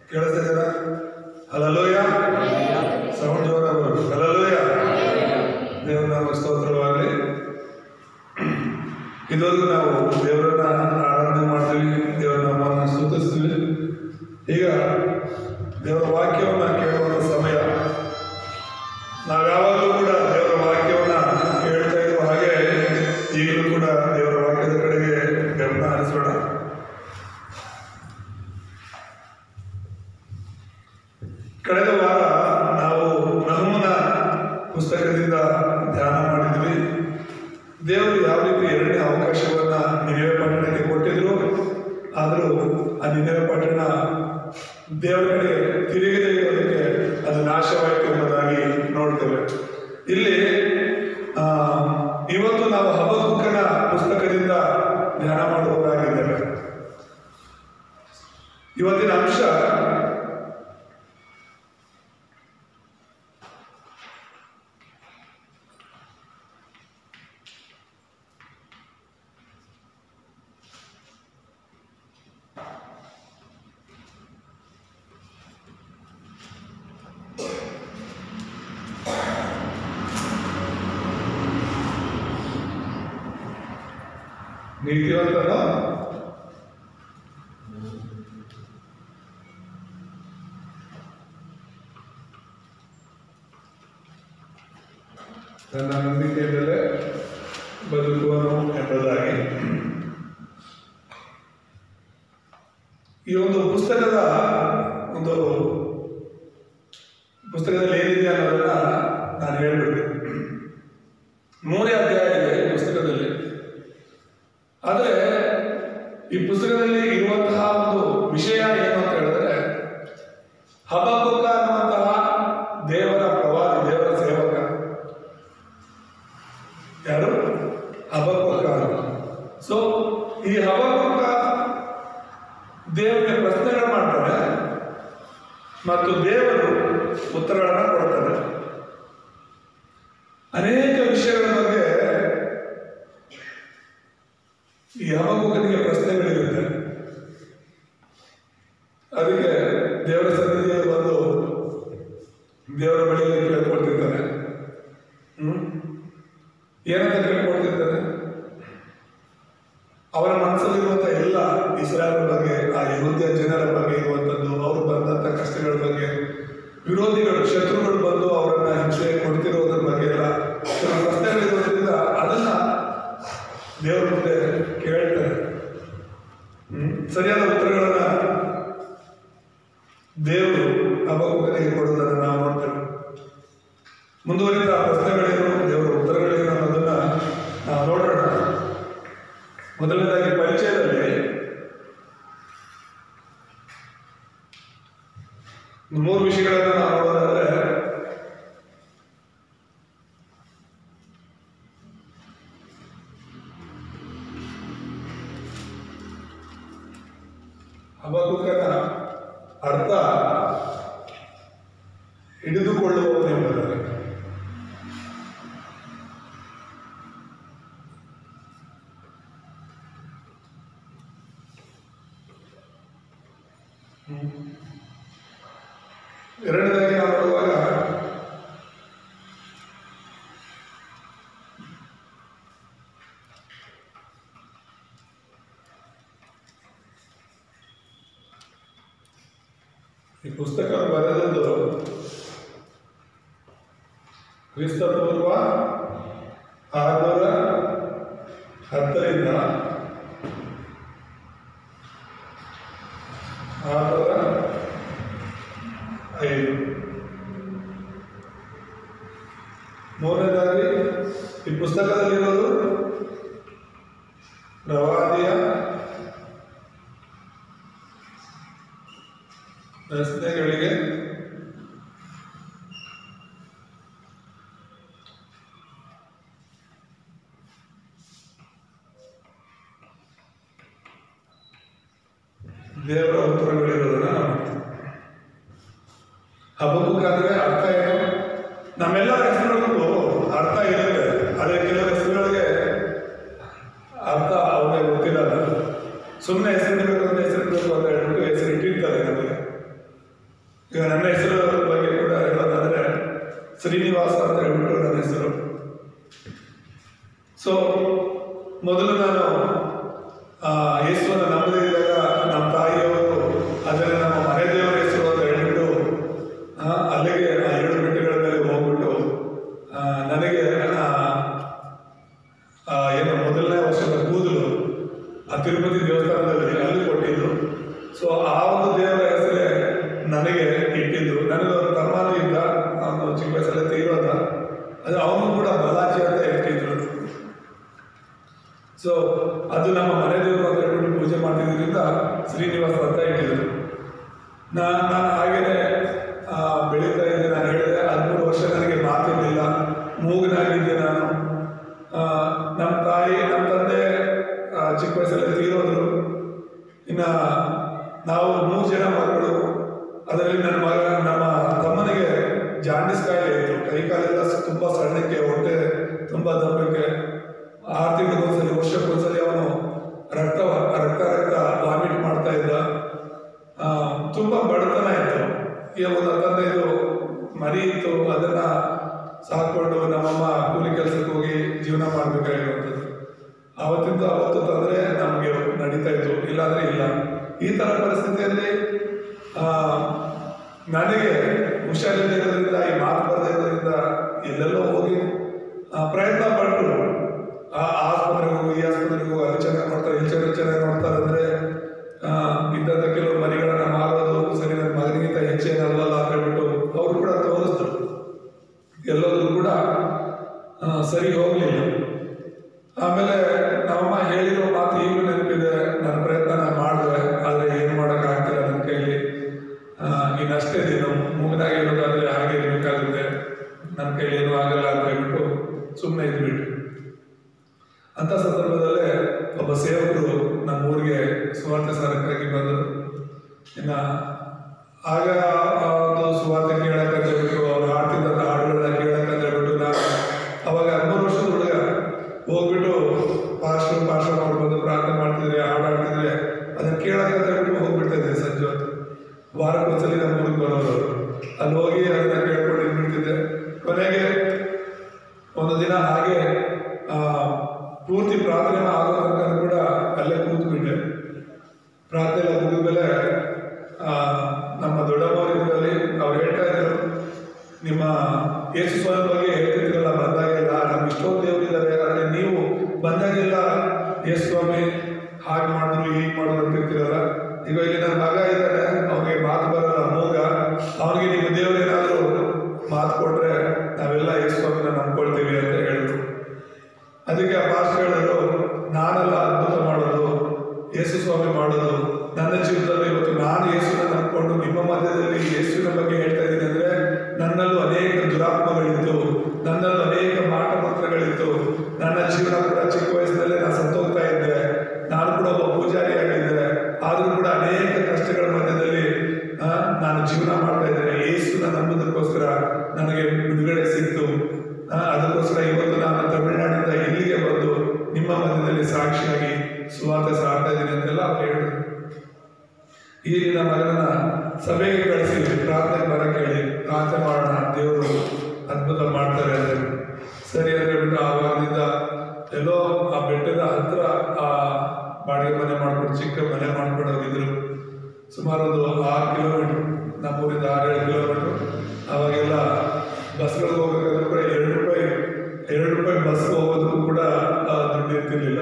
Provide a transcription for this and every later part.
ಕೇಳಿಸ್ತಾ ಇದ್ದೀರಾ? Hallelujah. Sound ಜೋರಾಗಿ ಹಲ್ಲೆಲೂಯಾ. ದೇವರ ನಾಮಕ್ಕೆ ಸ್ತೋತ್ರವಾಗಲಿ. ಇದುವರೆಗೂ ನಾವು ದೇವರನ್ನ ಆರಾಧನೆ ಮಾಡ್ತೀವಿ, ದೇವರ ನಾಮವನ್ನು ಸ್ತುತಿಸ್ತೀವಿ. ಈಗ ದೇವರ ವಾಕ್ಯವನ್ನು ಕೇಳುವ ಸಮಯ. ನಾವು ಯಾವಾಗಲೂ ಕೂಡ ದೇವರ ವಾಕ್ಯವನ್ನು ಕೇಳ್ತಾ ಇರುವ ಹಾಗೆ ಈಗಲೂ ಕೂಡ ದೇವರ ವಾಕ್ಯದ ಕಡೆಗೆ ಗಮನ ಹರಿಸೋಣ. ಕಳೆದ ವಾರ ನಾವು ನಹೂಮನ ಪುಸ್ತಕದಿಂದ ಧ್ಯಾನ ಮಾಡಿದ್ವಿ. ದೇವರು ಯಾವ ರೀತಿ ಎರಡನೇ ಅವಕಾಶವನ್ನ ನಿನೆವೆ ಪಟ್ಟಣಕ್ಕೆ ಕೊಟ್ಟಿದ್ರು, ಆದರೂ ಆ ನಿನೆವೆ ಪಟ್ಟಣ ದೇವರ ಕಡೆ ತಿರುಗದೇ ಇರೋದಕ್ಕೆ ಅದು ನಾಶವಾಯಿತು ಎಂಬುದಾಗಿ ನೋಡ್ತೇವೆ. ಇಲ್ಲಿ ಇವತ್ತು ನಾವು ಹಬಕ್ಕೂಕನ ಪುಸ್ತಕದಿಂದ ಧ್ಯಾನ ಮಾಡುವುದಾಗಿದ್ದೇವೆ. ಇವತ್ತಿನ ಅಂಶ ನೀತಿವಂತನ ತನ್ನ ನಂಬಿಕೆ ಮೇಲೆ ಬದುಕುವನು ಎಂಬುದಾಗಿ ಈ ಒಂದು ಪುಸ್ತಕದಲ್ಲಿ ಏನಿದೆ ಅನ್ನೋದನ್ನ ನಾನು ಹೇಳ್ಬಿಡ್ತೀನಿ. 3 ಅಧ್ಯಾಯ ಇದೆ ಈ ಪುಸ್ತಕದಲ್ಲಿ. ಆದರೆ ಈ ಪುಸ್ತಕದಲ್ಲಿ ಇರುವಂತಹ ಒಂದು ವಿಷಯ ಏನು ಅಂತ ಹೇಳಿದ್ರೆ, ಹಬಕ್ಕೂಕ ಅನ್ನುವಂತಹ ದೇವರ ಪ್ರವಾದಿ, ದೇವರ ಸೇವಕ. ಯಾರು? ಹಬಕ್ಕೂಕ. ಸೊ ಈ ಹಬಕ್ಕೂಕ ದೇವರಿಗೆ ಪ್ರಶ್ನೆಗಳು ಮಾಡ್ತಾನೆ ಮತ್ತು ದೇವರು ಉತ್ತರಗಳನ್ನು ಕೊಡ್ತಾನೆ. ಅನೇಕ ವಿಷಯಗಳ ಬಗ್ಗೆ ಈ ಹಬಕ್ಕೂಕನಿಗೆ ಪ್ರಶ್ನೆಗಳಿರುತ್ತೆ. ಅದಕ್ಕೆ ದೇವರ ಸನ್ನಿಧಿಯಲ್ಲಿ ಬಂದು ದೇವರ ಬಳಿಯಲ್ಲಿ ಕೇಳ್ಕೊಳ್ತಿರ್ತಾನೆ. ಏನಂತ ಕೇಳ್ಕೊಳ್ತಿರ್ತಾನೆ? ಅವರ ಮನಸ್ಸಲ್ಲಿರುವಂತಹ ಎಲ್ಲ ಇಸ್ರಾಯೇಲ್ ಬಗ್ಗೆ, ಆ ಯೆಹೂದ್ಯ ಜನರ ಬಗ್ಗೆ ಇರುವಂಥದ್ದು, ಅವರು ಬಂದಂಥ ಕಷ್ಟಗಳ ಬಗ್ಗೆ, ವಿರೋಧಿಗಳು, ಶತ್ರುಗಳು ಬಂದು ಅವರನ್ನ ಹಿಂಸೆ ಕೊಡ್ತಿರೋದ್ರ ಬಗ್ಗೆ ಎಲ್ಲ ಪ್ರಶ್ನೆಗಳಿರೋದ್ರಿಂದ ಅದನ್ನ ದೇವರ ಮುಂದೆ ಕೇಳ್ತಾರೆ. ಸರಿಯಾದ ಉತ್ತರಗಳನ್ನ ದೇವರು ಹಬಕ್ಕೂಕನಿಗೆ ಕೊಡುವುದನ್ನು ನಾವು ನೋಡ್ತೇವೆ. ಮುಂದುವರಿದ ಪ್ರಶ್ನೆಗಳೇನು, ದೇವರ ಉತ್ತರಗಳೇನು ಅನ್ನೋದನ್ನ ನಾವು ನೋಡೋಣ. ಮೊದಲನೇದಾಗಿ ಪರಿಚಯದಲ್ಲಿ 3 ವಿಷಯಗಳನ್ನು ನಾವು ನೋಡೋದಾದ್ರೆ, ಹಬಕ್ಕೂಕನ ಅರ್ಥ ಹಿಡಿದುಕೊಳ್ಳುವವನೆಂಬುದಾಗಿ. ಎರಡನೇದಾಗಿ ನಾವು ನೋಡುವಾಗ ಈ ಪುಸ್ತಕ ಬರೆದದ್ದು ಕ್ರಿಸ್ತಪೂರ್ವ 610ರಿಂದ 605. ಮೂರನೇದಾಗಿ ಈ ಪುಸ್ತಕದಲ್ಲಿರೋದು ಪ್ರವಾದಿಯ ಪ್ರಶ್ನೆಗಳಿಗೆ ದೇವರ ಉತ್ತರಗಳಿರೋದನ್ನ ನಾವು ಹಬಕ್ಕೂಕ ಅಂದ್ರೆ ಅರ್ಥ ಏನು? ನಮ್ಮೆಲ್ಲ ಹೆಸರುಗಳಿಗೂ ಅರ್ಥ ಇರುತ್ತೆ. ಅದೇ ಕೆಲವು ಹೆಸರುಗಳಿಗೆ ಅರ್ಥ ಅವ್ರಿಗೆ ಗೊತ್ತಿರಲ್ಲ. ಸುಮ್ಮನೆ ಹೆಸರಿಡಬೇಕು ಅಂತ ಹೇಳ್ಬಿಟ್ಟು ಹೆಸರು ಇಟ್ಟಿರ್ತಾರೆ ನಮಗೆ. ಈಗ ನನ್ನ ಹೆಸರು ಬಗ್ಗೆ ಕೂಡ ಹೇಳೋದಾದ್ರೆ ಶ್ರೀನಿವಾಸ ಅಂತ ಹೇಳ್ಬಿಟ್ಟು ನನ್ನ ಹೆಸರು. ಸೊ ಮೊದಲು ನಾನು ಯೇಸುವನ್ನು ನಂಬದೇ ಇದ್ದಾಗ ನಮ್ಮ ತಾಯಿಯವರು ಅದನ್ನು ನಮ್ಮ ಮನೆ ದೇವರ ಹೆಸರು ಅಂತ ಹೇಳ್ಬಿಟ್ಟು ಅಲ್ಲಿಗೆ ಆ 7 ಬೆಟ್ಟಗಳ ಮೇಲೆ ಹೋಗ್ಬಿಟ್ಟು ನನಗೆ ಏನು ಮೊದಲನೇ ವರ್ಷದ ಕೂದಲು ಆ ತಿರುಪತಿ ದೇವಸ್ಥಾನದಲ್ಲಿ ಅಲ್ಲಿ ಕೊಟ್ಟಿದ್ದು. ಸೊ ಆ ಒಂದು ದೇವರ ಹೆಸರೇ ನನಗೆ ಇಟ್ಟಿದ್ದು. ನನಗೆ ಒಂದು ತಮ್ಮನೂ ಇದ್ದ, ಅವನು ಚಿಕ್ಕ ವಯಸ್ಸಲ್ಲೇ ತೀರೋದ, ಅದು ಅವನು ಕೂಡ ಬಲಾಜಿ ಅಂತ ಇಟ್ಟಿದ್ರು. ಸೊ ಅದು ನಮ್ಮ ಮನೆ ದೇವರು ಅಂತ ಹೇಳ್ಬಿಟ್ಟು ಪೂಜೆ ಮಾಡ್ತಿದ್ರಿಂದ ಶ್ರೀನಿವಾಸ ಅಂತ ಇಟ್ಟಿದ್ರು. ನಾನು ಹಾಗೇನೆ ಬೆಳೀತಾ ಇದ್ದೆ. ನಾನು ಹೇಳಿದೆ 13 ವರ್ಷ ನನಗೆ ಮಾತಿರಲಿಲ್ಲ, ಮೂಗನಾಗಿದ್ದೆ ನಾನು. ನಮ್ಮ ತಾಯಿ ನಮ್ಮ ತಂದೆ ಚಿಕ್ಕ ವಯಸ್ಸಲ್ಲಿ ತೀರೋದ್ರು. ಇನ್ನು ನಾವು 3 ಜನ ಮಕ್ಕಳು. ಅದರಲ್ಲಿ ನಮ್ಮ ತಮ್ಮನಿಗೆ ಜಾಂಡಿಸ್ ಕಾಯಿಲೆ ಇತ್ತು. ಕೈ ಕಾಲೆಲ್ಲ ತುಂಬ ಸಣ್ಣಕ್ಕೆ, ಹೊಟ್ಟೆ ತುಂಬ ದಪ್ಪಕ್ಕೆ, 6 ತಿಂಗಳಿಗೊಂದ್ಸಲಿ ವರ್ಷಕ್ಕೊಂದ್ಸಲಿ ಅವನು ರಕ್ತ ವಾಮಿಟ್ ಮಾಡ್ತಾ ಇದ್ದ. ತುಂಬ ಬಡತನ ಇತ್ತು. ಈಗ ಒಂದು 15 ಮರಿ ಇತ್ತು, ಅದನ್ನ ಸಾಕೊಂಡು ನಮ್ಮಮ್ಮ ಕೂಲಿ ಕೆಲಸಕ್ಕೆ ಹೋಗಿ ಜೀವನ ಮಾಡಬೇಕಾಗಿರುವಂಥದ್ದು. ಅವತ್ತಿಂದ ಅವತ್ತು ತಂದರೆ ನಮಗೆ ನಡೀತಾ ಇತ್ತು, ಇಲ್ಲಾಂದ್ರೆ ಇಲ್ಲ. ಈ ಥರ ಪರಿಸ್ಥಿತಿಯಲ್ಲಿ ನನಗೆ ಹುಷಾರಿಲ್ಲದೆ ಇರೋದ್ರಿಂದ, ಈ ಮಾತು ಬರದೇ ಇರೋದ್ರಿಂದ ಎಲ್ಲೆಲ್ಲೋ ಹೋಗಿ ಪ್ರಯತ್ನ ಪಟ್ಟರು. ಆ ಆಸ್ಪತ್ರೆಗೆ ಹೋಗಿ, ಈ ಆಸ್ಪತ್ರೆಗೆ ಹೋಗಿ, ಅಲ್ಲಿ ಚೆನ್ನಾಗಿ ನೋಡ್ತಾರೆ, ಇಲ್ಲಿ ಚೆನ್ನಾಗಿ ನೋಡ್ತಾರೆ ಅಂದರೆ ಇದ್ದಂಥ ಕೆಲವು ಮರಿಗಳನ್ನ ಮಾರೋದು ಸರಿ, ನನ್ನ ಮಗನಿಗಿಂತ ಹೆಚ್ಚೇನಲ್ವಲ್ಲ ಅಂತ ಹೇಳ್ಬಿಟ್ಟು ಅವರು ಕೂಡ ತೋರಿಸಿದ್ರು. ಎಲ್ಲೋದ್ರೂ ಕೂಡ ಸರಿ ಹೋಗಲಿಲ್ಲ. ಆಮೇಲೆ ನಮ್ಮಮ್ಮ ಹೇಳಿರೋ ಮಾತು ಈಗಲೂ ನೆನಪಿದೆ. ನನ್ನ ಪ್ರಯತ್ನ ನಾನು ಮಾಡಿದೆ, ಆದರೆ ಏನು ಮಾಡೋಕ್ಕಾಗ್ತಿಲ್ಲ ನನ್ನ ಕೈಲಿ. ಇನ್ನಷ್ಟೇ ದಿನ ಮೂಗನಾಗಿ ಇರೋದಾದರೆ ಹಾಗೆ ಇರಬೇಕಾಗುತ್ತೆ, ನನ್ನ ಕೈಲಿ ಏನೂ ಆಗಲ್ಲ ಅಂತ ಹೇಳ್ಬಿಟ್ಟು ಸುಮ್ಮನೆ ಇದ್ಬಿಟ್ಟು. ಅಂಥ ಸಂದರ್ಭದಲ್ಲೇ ಒಬ್ಬ ಸೇವಕರು ನಮ್ಮ ಊರಿಗೆ ಸುವಾರ್ತೆ ಸಾರಕ್ಕಾಗಿ ಬಂದರು. ಇನ್ನು ಆಗ ಒಂದು ಸುವಾರ್ತೆ ಕೇಳಕ್ಕಂತ ಹೇಳ್ಬಿಟ್ಟು, ಅವ್ರು ಹಾಡ್ತಿದ್ದಂಥ ಹಾಡುಗಳನ್ನ ಕೇಳಕ್ಕಂತ ಹೇಳ್ಬಿಟ್ಟು ನಾನು ಅವಾಗ 13 ವರ್ಷದ ಹುಡುಗ ಹೋಗ್ಬಿಟ್ಟು ಪಾರ್ಶ್ವ ಅವ್ರು ಬಂದು ಪ್ರಾರ್ಥನೆ ಮಾಡ್ತಿದ್ರೆ, ಹಾಡಾಡ್ತಿದ್ರೆ ಅದನ್ನು ಕೇಳಕ್ಕಂತ ಹೇಳ್ಬಿಟ್ಟು ಹೋಗ್ಬಿಡ್ತಾ ಇದ್ದೆ. ಸಂಜೆ ಹೊತ್ತು ವಾರಕ್ಕೊಂದ್ಸಲಿ ನಮ್ಮ ಊರಿಗೆ ಬರೋರು, ಅಲ್ಲಿ ಹೋಗಿ ಅದನ್ನ ಕೇಳ್ಕೊಂಡು ಇದ್ಬಿಡ್ತಿದ್ದೆ. ಕೊನೆಗೆ ಒಂದು ದಿನ ಹಾಗೆ ಪೂರ್ತಿ ಪ್ರಾರ್ಥನೆ ಆಗೋ ತನಕ ಕೂಡ ಅಲ್ಲೇ ಕೂತ್ಬಿಟ್ಟೆ. ಪ್ರಾರ್ಥನೆ ಎಲ್ಲ ಮುಗಿದ್ಮೇಲೆ ನಮ್ಮ ದೊಡ್ಡಮ್ಮವರಿದ್ರಲ್ಲಿ ಅವ್ರು ಹೇಳ್ತಾ ಇದ್ರು, ನಿಮ್ಮ ಯೇಸು ಸ್ವಾಮಿ ಬಗ್ಗೆ ಹೇಳ್ತಿದ್ರಲ್ಲ ಬಂದಾಗೆಲ್ಲ, ನಮ್ಗೆ ಇಷ್ಟೊಂದು ದೇವರಿದ್ದಾರೆ, ಆದರೆ ನೀವು ಬಂದಾಗೆಲ್ಲ ಯೇಸು ಸ್ವಾಮಿ ಹಾಗೆ ಮಾಡಿದ್ರು ಹೀಗೆ ಮಾಡಿದ್ರು ಅಂತಿರ್ತೀರಲ್ಲ. ಈಗ ಇಲ್ಲಿ ನನ್ನ ಮಗ ಇದ್ದಾನೆ, ಅವನಿಗೆ ಮಾತು ಬರಲ್ಲ, ಮೂಗ, ಅವನಿಗೆ ನಿಮ್ಮ ದೇವರೇನಾದರೂ ಮಾತು ಕೊಟ್ರೆ ನಾವೆಲ್ಲ ಯೇಸು ಸ್ವಾಮಿನ ನಂಬ್ಕೊಳ್ತೀವಿ ಅಂತ ಹೇಳಿದ್ರು. ಅದಕ್ಕೆ ಆ ಪಾಸ್ಟರ್ ಹೇಳಿದ್ರು, ನಾನೆಲ್ಲ ಅದ್ಭುತ ಮಾಡೋದು ಯೇಸು ಸ್ವಾಮಿ ಮಾಡೋದು. ನನ್ನ ಜೀವನದಲ್ಲಿ ಇವತ್ತು ನಾನು ಯೇಸುನ ನಂಬ್ಕೊಂಡು ನಿಮ್ಮ ಮಧ್ಯದಲ್ಲಿ ಯೇಸುವಿನ ಬಗ್ಗೆ ಹೇಳ್ತಾ ಇದ್ದೀನಿ ಅಂದರೆ, ನನ್ನಲ್ಲೂ ಅನೇಕ ದುರಾತ್ಮಗಳಿತ್ತು, ನನ್ನಲ್ಲೂ ಅನೇಕ ಮಾಟ ಮಂತ್ರಗಳಿತ್ತು. ನನ್ನ ಜೀವನ ಕೂಡ ಚಿಕ್ಕ ವಯಸ್ಸಿನಲ್ಲೇ ನಾನು ಸತ್ತೋಗ್ತಾ ಇದ್ದೆ. ನಾನು ಕೂಡ ಒಬ್ಬ ಪೂಜಾರಿಯಾಗಿದ್ದೆ, ಆದರೂ ಕೂಡ ಅನೇಕ ಕಷ್ಟಗಳ ಮಧ್ಯದಲ್ಲಿ ನಾನು ಜೀವನ ಮಾಡ್ತಾ ಇದ್ದೇನೆ. ಯೇಸುನ ನಂಬೋದಕ್ಕೋಸ್ಕರ ನನಗೆ ಬಿಡುಗಡೆ ಸಿಕ್ತು. ಅದಕ್ಕೋಸ್ಕರ ಇವತ್ತು ನಾನು ತಮಿಳುನಾಡಿಂದ ಇಲ್ಲಿಗೆ ಬಂದು ನಿಮ್ಮ ಮಧ್ಯದಲ್ಲಿ ಸಾಕ್ಷಿಯಾಗಿ ಸುವಾರ್ತೆ ಸಾರ್ತಾ ಇದ್ದೀನಿ ಅಂತೆಲ್ಲ ಅವ್ರು ಹೇಳಿದ್ರು. ಈ ನನ್ನ ಮಗನ ಸಭೆಗೆ ಕಳಿಸಿ ಪ್ರಾರ್ಥನೆ ಬರಕ್ಕೆ ಹೇಳಿ, ಪ್ರಾರ್ಥನೆ ಮಾಡೋಣ, ದೇವರು ಅದ್ಭುತ ಮಾಡ್ತಾರೆ ಅಂದರೆ ಸರಿ ಅಂತ ಹೇಳ್ಬಿಟ್ಟು ಆವಾಗದಿಂದ ಎಲ್ಲೋ ಆ ಬೆಟ್ಟದ ಹತ್ರ ಆ ಬಾಡಿಗೆ ಮನೆ ಮಾಡ್ಕೊಂಡು ಚಿಕ್ಕ ಮನೆ ಮಾಡ್ಕೊಂಡು ಹೋಗಿದ್ರು. ಸುಮಾರು ಒಂದು 6 ಕಿಲೋಮೀಟ್ರ್, ನಮ್ಮೂರಿಂದ 6-7 ಕಿಲೋಮೀಟ್ರು. ಅವಾಗೆಲ್ಲ ಬಸ್ಗಳಿಗೆ ಹೋಗ್ಬೇಕಾದ್ರೂ ಕೂಡ $2 ಬಸ್ಗೆ ಹೋಗೋದಕ್ಕೂ ಕೂಡ ದುಡ್ಡು ಇರ್ತಿರ್ಲಿಲ್ಲ.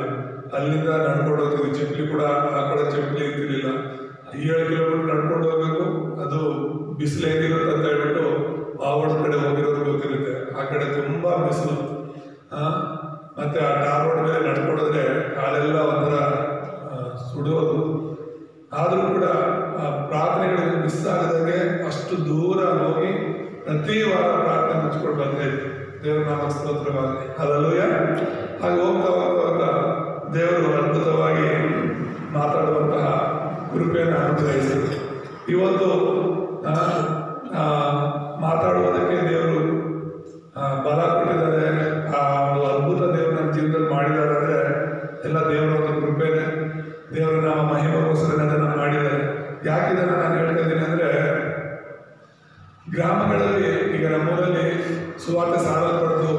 ಅಲ್ಲಿಂದ ನಡ್ಕೊಂಡು ಹೋಗ್ತೀವಿ, ಚಪ್ಪಲಿ ಕೂಡ ಆ ಕಡೆ ಚಪ್ಪಲಿ ಇರ್ತಿರ್ಲಿಲ್ಲ. 7 ಕಿಲೋಮೀಟ್ರ್ ನಡ್ಕೊಂಡು ಹೋಗ್ಬೇಕು. ಅದು ಬಿಸಿಲು ಹೇಗಿರುತ್ತೆ ಅಂತ ಹೇಳ್ಬಿಟ್ಟು ಆವಡ ಕಡೆ ಹೋಗಿರೋದು ಗೊತ್ತಿರುತ್ತೆ. ಆ ಕಡೆ ತುಂಬ ಬಿಸಿಲು. ಮತ್ತೆ ಆ ಟಾರ್ ರೋಡ್ ಮೇಲೆ ನಡ್ಕೊಂಡೋದ್ರೆ ಕಾಲೆಲ್ಲ ಒಂಥರ ಸುಡೋದು. ಆದರೂ ಕೂಡ ಪ್ರಾರ್ಥನೆಗಳಿಗೆ ಮಿಸ್ ಆಗದಂಗೆ ಅಷ್ಟು ದೂರ ಹೋಗಿ ಪ್ರತಿ ವಾರ ಪ್ರಾರ್ಥನೆ ಮುಚ್ಕೊಂಡು ಬರ್ತಾ ಇದ್ವಿ. ದೇವರ ನಾಮ ಸ್ತೋತ್ರವಾಗಲಿ, ಹಲ್ಲೆಲೂಯಾ. ಹಾಗೆ ಹೋಗ್ತಾ ದೇವರು ಅದ್ಭುತವಾಗಿ ಮಾತಾಡುವಂತಹ ಕೃಪೆಯನ್ನು ಅನುಗ್ರಹಿಸಿದರು. ಇವತ್ತು ಮಾತಾಡುವುದಕ್ಕೆ ದೇವರು ಬಲ ಕೊಟ್ಟಿದ್ದಾರೆ. ಆ ಒಂದು ಅದ್ಭುತ ದೇವರು ನಮ್ಮ ಜೀವನದಲ್ಲಿ ಮಾಡಿದ್ದಾರೆ ಅಂದರೆ ಎಲ್ಲ ದೇವರ ಒಂದು ಕೃಪೆನೇ. ದೇವರು ನಮ್ಮ ಮಹಿಮೆಗೋಸ್ಕರ ಅದನ್ನು ಮಾಡಿದ್ದಾರೆ. ಯಾಕಿದನ್ನು ನಾನು ಹೇಳ್ತಾ ಇದ್ದೀನಿ ಅಂದರೆ, ಗ್ರಾಮಗಳಲ್ಲಿ ಈಗ ನಮ್ಮೂರಲ್ಲಿ ಸುವಾರ್ತೆ ಸಾರಲ್ಪಡ್ತು,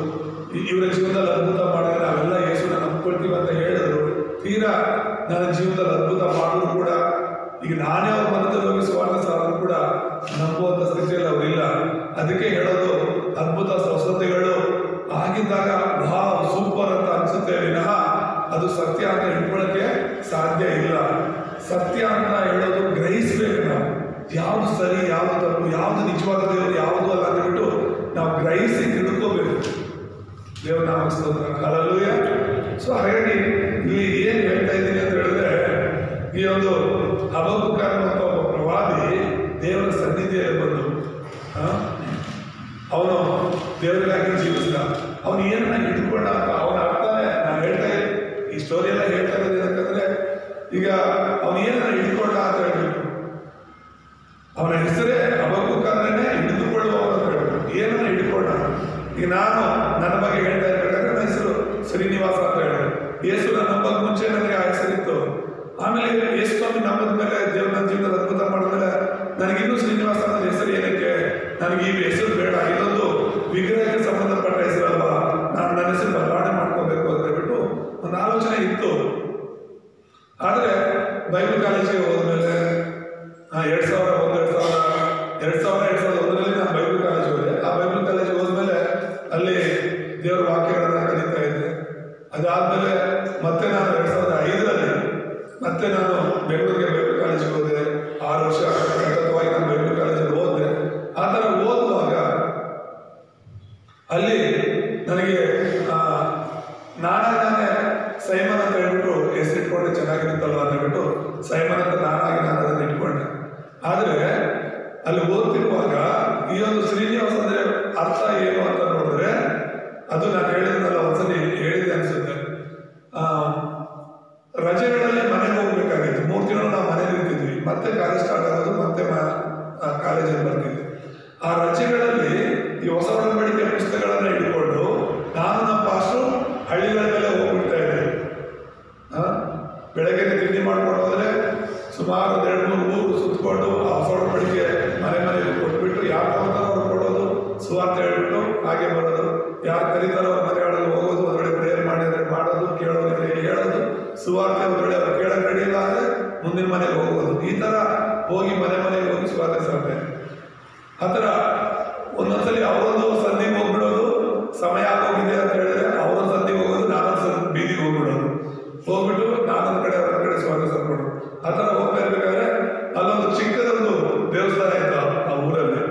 ಇವರ ಜೀವನದಲ್ಲಿ ಅದ್ಭುತ ಮಾಡಿದ್ರೆ ನಾವೆಲ್ಲ ಯೇಸುನ ನಂಬ್ಕೊಳ್ತೀವಿ ಅಂತ ಹೇಳಿದ್ರು. ತೀರಾ ನನ್ನ ಜೀವನದಲ್ಲಿ ಅದ್ಭುತ ಮಾಡಿದ್ರು ಕೂಡ ಈಗ ನಾನೇ ಅವ್ರ ಮನದಲ್ಲಿ ಹೋಗಿ ಸುವಾರ್ತೆ ಸಾರಲು ಕೂಡ ನಂಬುವಂಥ ಸ್ಥಿತಿಯಲ್ಲಿ ಅವರಿಲ್ಲ. ಅದಕ್ಕೆ ಹೇಳೋದು, ಅದ್ಭುತ ಸ್ವಸ್ಥತೆಗಳು ಆಗಿದ್ದಾಗ ವಾಹ್ ಸೂಪರ್ ಅಂತ ಅನ್ಸುತ್ತೆ ವಿನಃ ಅದು ಸತ್ಯ ಅಂತ ಹಿಡ್ಕೊಳ್ಳೋಕ್ಕೆ ಸಾಧ್ಯ ಇಲ್ಲ. ಸತ್ಯ ಅಂತ ಹೇಳೋದು ಗ್ರಹಿಸ್ಬೇಕು ನಾವು, ಯಾವುದು ಸರಿ ಯಾವುದು ತಪ್ಪು, ಯಾವುದು ನಿಜವಾದ ದೇವರು ಯಾವುದು ಅಲ್ಲ ಅಂದ್ಬಿಟ್ಟು ನಾವು ಗ್ರಹಿಸಿ ತಿಳ್ಕೋಬೇಕು. ದೇವ್ರ ನಾಮ ಸ್ತೋತ್ರ, ಹಲ್ಲೆಲೂಯಾ. ಸೊ ಹಾಗಾಗಿ ಇಲ್ಲಿ ಏನು ಹೇಳ್ತಾ ಇದ್ದೀನಿ ಅಂತ ಹೇಳಿದ್ರೆ, ಈ ಒಂದು ಹಬಕ್ಕೂಕ ಅನ್ನುವಂಥ ಒಬ್ಬ ಪ್ರವಾದಿ ದೇವರ ಸನ್ನಿಧಿಯಲ್ಲಿ ಬಂದು ಅವನು ದೇವರಿಗಾಗಿ ಜೀವಿಸಿದ. ಅವನು ಏನನ್ನ ಹಿಡ್ಕೊಂಡ ಅಂತ ಅವನ ಅರ್ಥನೇ ನಾನು ಹೇಳ್ತಾ ಈ ಸ್ಟೋರಿ ಎಲ್ಲ ಹೇಳ್ತಾ ಇರೋದು ಏನಂತಂದ್ರೆ, ಈಗ ಅವನು ಏನನ್ನ ಹಿಡ್ಕೊಂಡ ಅಂತ ಹೇಳ್ಬೇಕು. ಅವನ ಹೆಸರೇ ಹಬಕ್ಕೂಕ ಅಂದ್ರೆ ಹಿಡಿದುಕೊಳ್ಳುವವನು ಅಂತ ಹೇಳ್ಬೇಕು. ಏನನ್ನ ಹಿಡ್ಕೊಂಡ. ಈಗ ನಾನು ನನ್ನ ಬಗ್ಗೆ ಹೇಳ್ತಾ ಇರ್ಬೇಕಾದ್ರೆ ನನ್ನ ಹೆಸರು ಶ್ರೀನಿವಾಸ ಅಂತ ಹೇಳಿದೆ. ಯೇಸುನ ನಂಬಕ್ ಮುಂಚೆ ನನಗೆ ಆ ಹೆಸರಿತ್ತು. ಆಮೇಲೆ ಯೇಸು ಸ್ವಾಮಿ ನಂಬದ ಮೇಲೆ ದೇವ್ರ ನನ್ನ ಜೀವನದ ಅದ್ಭುತ ಮಾಡಿದ್ಮೇಲೆ ನನಗಿನ್ನೂ ಶ್ರೀನಿವಾಸ ಅನ್ನೋದು ಹೆಸರು ಏನಕ್ಕೆ, ನನಗೆ ಈ ಹೆಸರು ಬೇಡ, ಇದೊಂದು ವಿಗ್ರಹಕ್ಕೆ ಸಂಬಂಧಪಟ್ಟ ಹೆಸರಲ್ವಾ, ನಾನು ನನ್ನ ಹೆಸರು ಬದಲಾವಣೆ ಮಾಡ್ಕೋಬೇಕು ಅಂತ ಹೇಳ್ಬಿಟ್ಟು ಒಂದು ಆಲೋಚನೆ ಇತ್ತು. ಆದರೆ ಬೈಬಲ್ ಕಾಲೇಜಿಗೆ ಹೋದ್ಮೇಲೆ 2001ರಲ್ಲಿ ನಾನು ಬೈಬಲ್ ಕಾಲೇಜ್ ಹೋದೆ. ಆ ಬೈಬಲ್ ಕಾಲೇಜಿಗೆ ಹೋದ್ಮೇಲೆ ಅಲ್ಲಿ ದೇವರ ವಾಕ್ಯಗಳನ್ನ ಕಲಿತಾ ಇದ್ದೆ. ಅದಾದ್ಮೇಲೆ ಮತ್ತೆ ನಾನು 2005ರಲ್ಲಿ ಮತ್ತೆ ನಾನು ಬೆಂಗಳೂರಿಗೆ ಬೈಬಲ್ ಕಾಲೇಜಿಗೆ ಹೋದೆ. 6 ವರ್ಷ ಸತತವಾಗಿ ನಾನು ಬೈಬಲ್ ಕಾಲೇಜಲ್ಲಿ ಓದಿದೆ. ಆ ಥರ ಓದುವಾಗ ಅಲ್ಲಿ ನನಗೆ ನಾನೇ ಸೈಮನ್ ಅಂತ ಹೇಳ್ಬಿಟ್ಟು ಹೆಸರಿಟ್ಕೊಂಡೆ, ಚೆನ್ನಾಗಿರುತ್ತಲ್ವ ಅಂತ ಹೇಳ್ಬಿಟ್ಟು ಸೈಮನ್ ಅಂತ ನಾನಾಗಿ ನಾನು ಅದನ್ನು ಇಟ್ಕೊಂಡೆ. ಆದರೆ ಅಲ್ಲಿ ಓದ್ತಿರುವಾಗ ಈ ಒಂದು ಶ್ರೀನಿವಾಸ ಅಂದ್ರೆ ಅರ್ಥ ಏನು ಅಂತ ನೋಡಿದ್ರೆ, ಅದು ನಾನು ಹೇಳಿದ್ನಲ್ಲ ಒಂದ್ಸಲಿ ಹೇಳಿದೆ ಅನ್ಸುತ್ತೆ, ರಜೆಗಳಲ್ಲಿ ಮನೆಗೆ ಹೋಗ್ಬೇಕಾಗಿತ್ತು. 3 ತಿಂಗಳು ನಾವು ಮನೇಲಿ ಇರ್ತಿದ್ವಿ, ಮತ್ತೆ ಕಾಲೇಜ್ ಸ್ಟಾರ್ಟ್ ಆಗೋದು, ಮತ್ತೆ ಕಾಲೇಜಲ್ಲಿ ಬರ್ತಿದ್ವಿ. ಆ ರಜೆಗಳಲ್ಲಿ ಈ ಹೊಸ ಒಡಂಬಡಿಕೆ ಪುಸ್ತಕಗಳನ್ನ ಹಿಡ್ಕೊಂಡು ನಾನು ನಮ್ಮ ಪಾಸ್ಟರು ಹಳ್ಳಿಗಳ ಮೇಲೆ ಹೋಗ್ಬಿಡ್ತಾ ಇದ್ದೆ. ಬೆಳಗ್ಗೆ ತಿಂಡಿ ಮಾಡ್ಕೊಂಡು ಹೋದ್ರೆ ಸುಮಾರು 2-3 ಊರು ಸುತ್ತಕೊಂಡು ಆ ಹೊಸ ಒಡಂಬಡಿಕೆ ಮನೆಗೆ ಕೊಟ್ಬಿಟ್ಟು ಯಾರು ತಗೋತಾರೋ ಅವ್ರು ಕೊಡೋದು, ಸುವಾರ್ತೆ ಹೇಳ್ಬಿಟ್ಟು ಹಾಗೆ ಬರೋದು, ಯಾರು ಕರೀತಾರೋ ಅವ್ರ ಮನೆಯೊಳಗೆ ಹೋಗೋದು, ಒಂದೊಳ್ಳೆ ಪ್ರೇಯರ್ ಮಾಡಿದ್ರೆ ಮಾಡೋದು, ಕೇಳೋದ್ರೆ ಹೇಳೋದು, ಸುವಾರ್ತೆ ಒಂದೊಳ್ಳೆ ಅವ್ರು ಕೇಳೋಕೆ ರೆಡಿ ಇಲ್ಲ ಅಂದರೆ ಮುಂದಿನ ಮನೆಗೆ ಹೋಗೋದು. ಈ ಥರ ಹೋಗಿ ಮನೆಗೆ ಹೋಗಿ ಸುವಾರ್ತೆ ಸಾಧ್ಯ. ಆ ಥರ ಒಂದೊಂದ್ಸಲಿ ಅವರೊಂದು ಸಂಧಿಗೆ ಹೋಗ್ಬಿಡೋದು, ಸಮಯ ಆಗೋಗಿದೆ ಅಂತ ಹೇಳಿದ್ರೆ ಅವರೊಂದು ಸಂಧಿಗೆ ಹೋಗೋದು, ನಾನೊಂದು ಬೀದಿಗೆ ಹೋಗ್ಬಿಡೋದು, ಹೋಗ್ಬಿಟ್ಟು ನಾನೊಂದು ಕಡೆ ಅವ್ರ ಕಡೆ ಸ್ವಾಗತ ಸರ್ಕೊಡು. ಆ ಥರ ಹೋಗ್ತಾ ಇರ್ಬೇಕಾದ್ರೆ ಅಲ್ಲೊಂದು ಚಿಕ್ಕದೊಂದು ದೇವಸ್ಥಾನ ಇತ್ತು ಆ ಊರಲ್ಲಿ.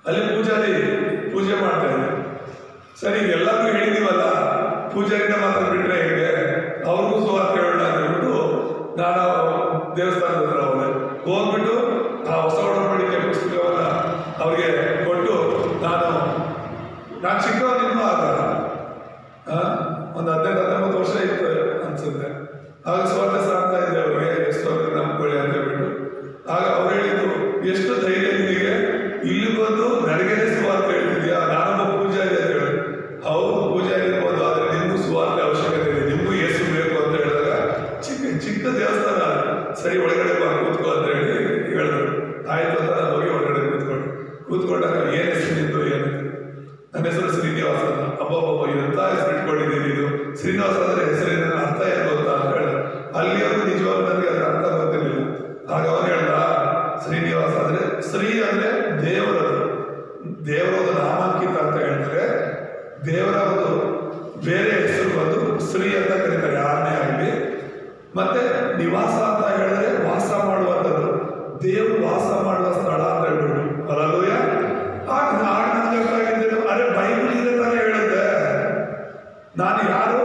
ಅಲ್ಲಿ ಪೂಜಾರಿ ಪೂಜೆ ಮಾಡ್ತಾ ಇದ್ದೆ. ಸರಿ, ಎಲ್ಲರಿಗೂ ಹೇಳಿದೀವಲ್ಲ, ಪೂಜಾರಿನ ಮಾತ್ರ ಬಿಟ್ರೆ ಹೇಗೆ, ಅವ್ರಿಗೂ ಸುವಾರ್ತೆ ಹೇಳೋಣ ಅಂತ ಹೇಳ್ಬಿಟ್ಟು ನಾನು ದೇವಸ್ಥಾನದ ಹತ್ರ ಹೋಗ್ಬಿಟ್ಟು ಆ ಹೊಸ ಒಡಂಬಡಿಕೆ ಪುಸ್ತಕವನ್ನ ಅವ್ರಿಗೆ ಕೊಟ್ಟು ನಾನು ಚಿಕ್ಕವನಿನ್ನೂ ಆಗ ಒಂದು 18-19 ವರ್ಷ ಇತ್ತು ಅನ್ಸುತ್ತೆ. ಆಗ ಸುವಾರ್ತೆ ಸಾರ್ತಾ ಇದ್ದೆ ಅವ್ರಿಗೆ, ಎಷ್ಟು ನಂಬ್ಕೊಳ್ಳಿ ಅಂತ ಹೇಳ್ಬಿಟ್ಟು. ಆಗ ಅವ್ರು ಹೇಳಿದ್ರು, ಎಷ್ಟು ಧೈರ್ಯ ನಿನಗೆ, ಇಲ್ಲಿ ಬಂದು ನನಗೇನೆ ಸುವಾರ್ತೆ ಹೇಳ್ತಿದ್ಯಾ, ನಾನೊಬ್ಬ ಪೂಜಾರಿ ಅಂತ ಹೇಳಿ. ಹೌದು, ಪೂಜಾರಿ ಇರ್ಬೋದು, ಆದರೆ ನಿಮಗೂ ಸುವಾರ್ತೆ ಅವಶ್ಯಕತೆ ಇದೆ, ನಿಮಗೂ ಯೇಸು ಬೇಕು ಅಂತ ಹೇಳಿದಾಗ ಚಿಕ್ಕ ದೇವಸ್ಥಾನ, ಸರಿ ಒಳಗಡೆ ಬಾ ಕೂತ್ಕೋ ಅಂತ ಹೇಳಿ ಹೇಳಿದ್ರು. ಆಯ್ತು ಅಂತ ನಾನು ಹೋಗಿ ಒಳಗಡೆ ಕೂತ್ಕೊಂಡಾಗ ಏನು ಹೆಸರು ನಿಂತು ಏನಂತ, ನನ್ನ ಹೆಸರು ಶ್ರೀನಿವಾಸ ಅಂತ. ಅಬ್ಬಬ್ಬ ಎಂತ ಹೆಸರು ಇಟ್ಕೊಂಡಿದ್ದೀನಿ, ಇದು ಶ್ರೀನಿವಾಸ ಅಂದ್ರೆ ಹೆಸರಿನ ಅರ್ಥ ಏನು ಗೊತ್ತಾ ಅಂತ ಹೇಳಿದ. ಅಲ್ಲಿಯವರು ನಿಜವಾಗ್ಲೂ ನನಗೆ ಅದರ ಅರ್ಥ ಗೊತ್ತಿರಲಿಲ್ಲ. ಆಗ ಅವನು ಹೇಳ್ದ, ಶ್ರೀನಿವಾಸ ಅಂದ್ರೆ ಶ್ರೀ ಅಂದ್ರೆ ದೇವರದು ನಾಮಾಂಕಿತ ಅಂತ ಹೇಳ್ತಾರೆ. ದೇವರ ಒಂದು ಬೇರೆ ಹೆಸರು ಬಂದು ಶ್ರೀ ಅಂತ ಕರೀತಾರೆ, ಯಾರನ್ನೇ ಆಗಲಿ. ಮತ್ತೆ ನಿವಾಸ ಅಂತ ಹೇಳಿದ್ರೆ ವಾಸ ಮಾಡುವಂಥದ್ದು, ದೇವರು ವಾಸ ಮಾಡುವ ಸ್ಥಳ ಅಂತ ಹೇಳ್ಬಿಟ್ಟು. ಹಲ್ಲೆಲೂಯಾ. ಆಗ ನನಗೆ ಗೊತ್ತಾಗಿದ್ದೇನೆ, ಅರೆ ಬೈಬಲ್ ಇದೆ ತಾನೇ ಹೇಳುತ್ತೆ, ನಾನು ಯಾರು,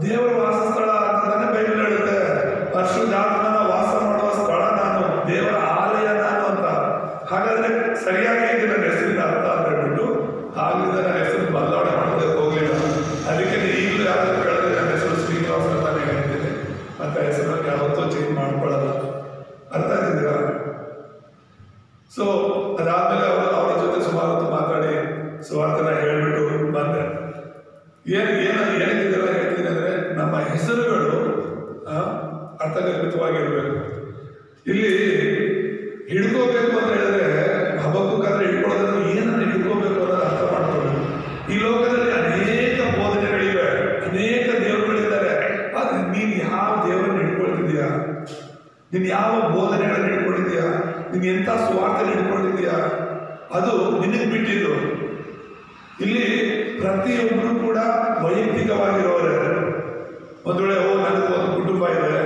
ದೇವರ ವಾಸ ಸ್ಥಳ ಅಂತ ತಾನೇ ಬೈಬಲ್ ಹೇಳುತ್ತೆ. ಪರಿಶುದ್ಧಾತ್ಮನ ವಾಸ ಮಾಡುವ ಸ್ಥಳ ನಾನು, ದೇವರ ಆಲಯ ನಾನು ಅಂತ. ಹಾಗಾದ್ರೆ ಸರಿಯಾಗಿ ಇದೆ ನನ್ನ ಹೆಸರಿನ ಅರ್ಥ ಅಂತ ಹೇಳ್ಬಿಟ್ಟು ಆಗಲಿಂದ ನನ್ನ ಹೆಸರು ಬದಲಾವಣೆ ಮಾಡೋದಕ್ಕೆ ಹೋಗ್ಲಿಲ್ಲ. ಅದಕ್ಕೆ ಈಗಲೂ ಯಾರಾದ್ರೂ ಕೇಳಿದ್ರೆ ನನ್ನ ಹೆಸರು ಶ್ರೀನಿವಾಸ ಅಂತಾನೆ ಹೇಳ್ತೀನಿ, ಮತ್ತೆ ಹೆಸರನ್ನು ಯಾವತ್ತೂ ಚೇಂಜ್ ಮಾಡ್ಕೊಳ್ಳಲ್ಲ. ಅರ್ಥ ಆಗ್ತಿದ್ದೀರಾ? ಸೊ ಅದಾದ್ಮೇಲೆ ಅವರ ಜೊತೆ ಸುಮಾರು ಹೊತ್ತು ಮಾತಾಡಿ ಸುವಾರ್ತೆನ ಹೇಳ್ಬಿಟ್ಟು ಬಂದೆ. ಏನಕ್ಕಿದೆಲ್ಲ ಹೇಳ್ತೀನಿ ಅಂದ್ರೆ, ನಮ್ಮ ಹೆಸರುಗಳು ಅರ್ಥಗರ್ಭಿತವಾಗಿರ್ಬೇಕು. ಇಲ್ಲಿ ಹಿಡ್ಕೋಬೇಕು ಅಂತ ಹೇಳಿದ್ರೆ ಹಬಕ್ಕೂಕ ನೀನು ಎಂಥ ಸುವಾರ್ತೆ ಹಿಡ್ಕೊಂಡಿದ್ದೀಯಾ, ಅದು ನಿನಗೆ ಬಿಟ್ಟಿದ್ದು. ಇಲ್ಲಿ ಪ್ರತಿಯೊಬ್ಬರು ಕೂಡ ವೈಯಕ್ತಿಕವಾಗಿರೋರೆ. ಒಂದು ವೇಳೆ ನನಗೆ ಒಂದು ಕುಟುಂಬ ಇದೆ,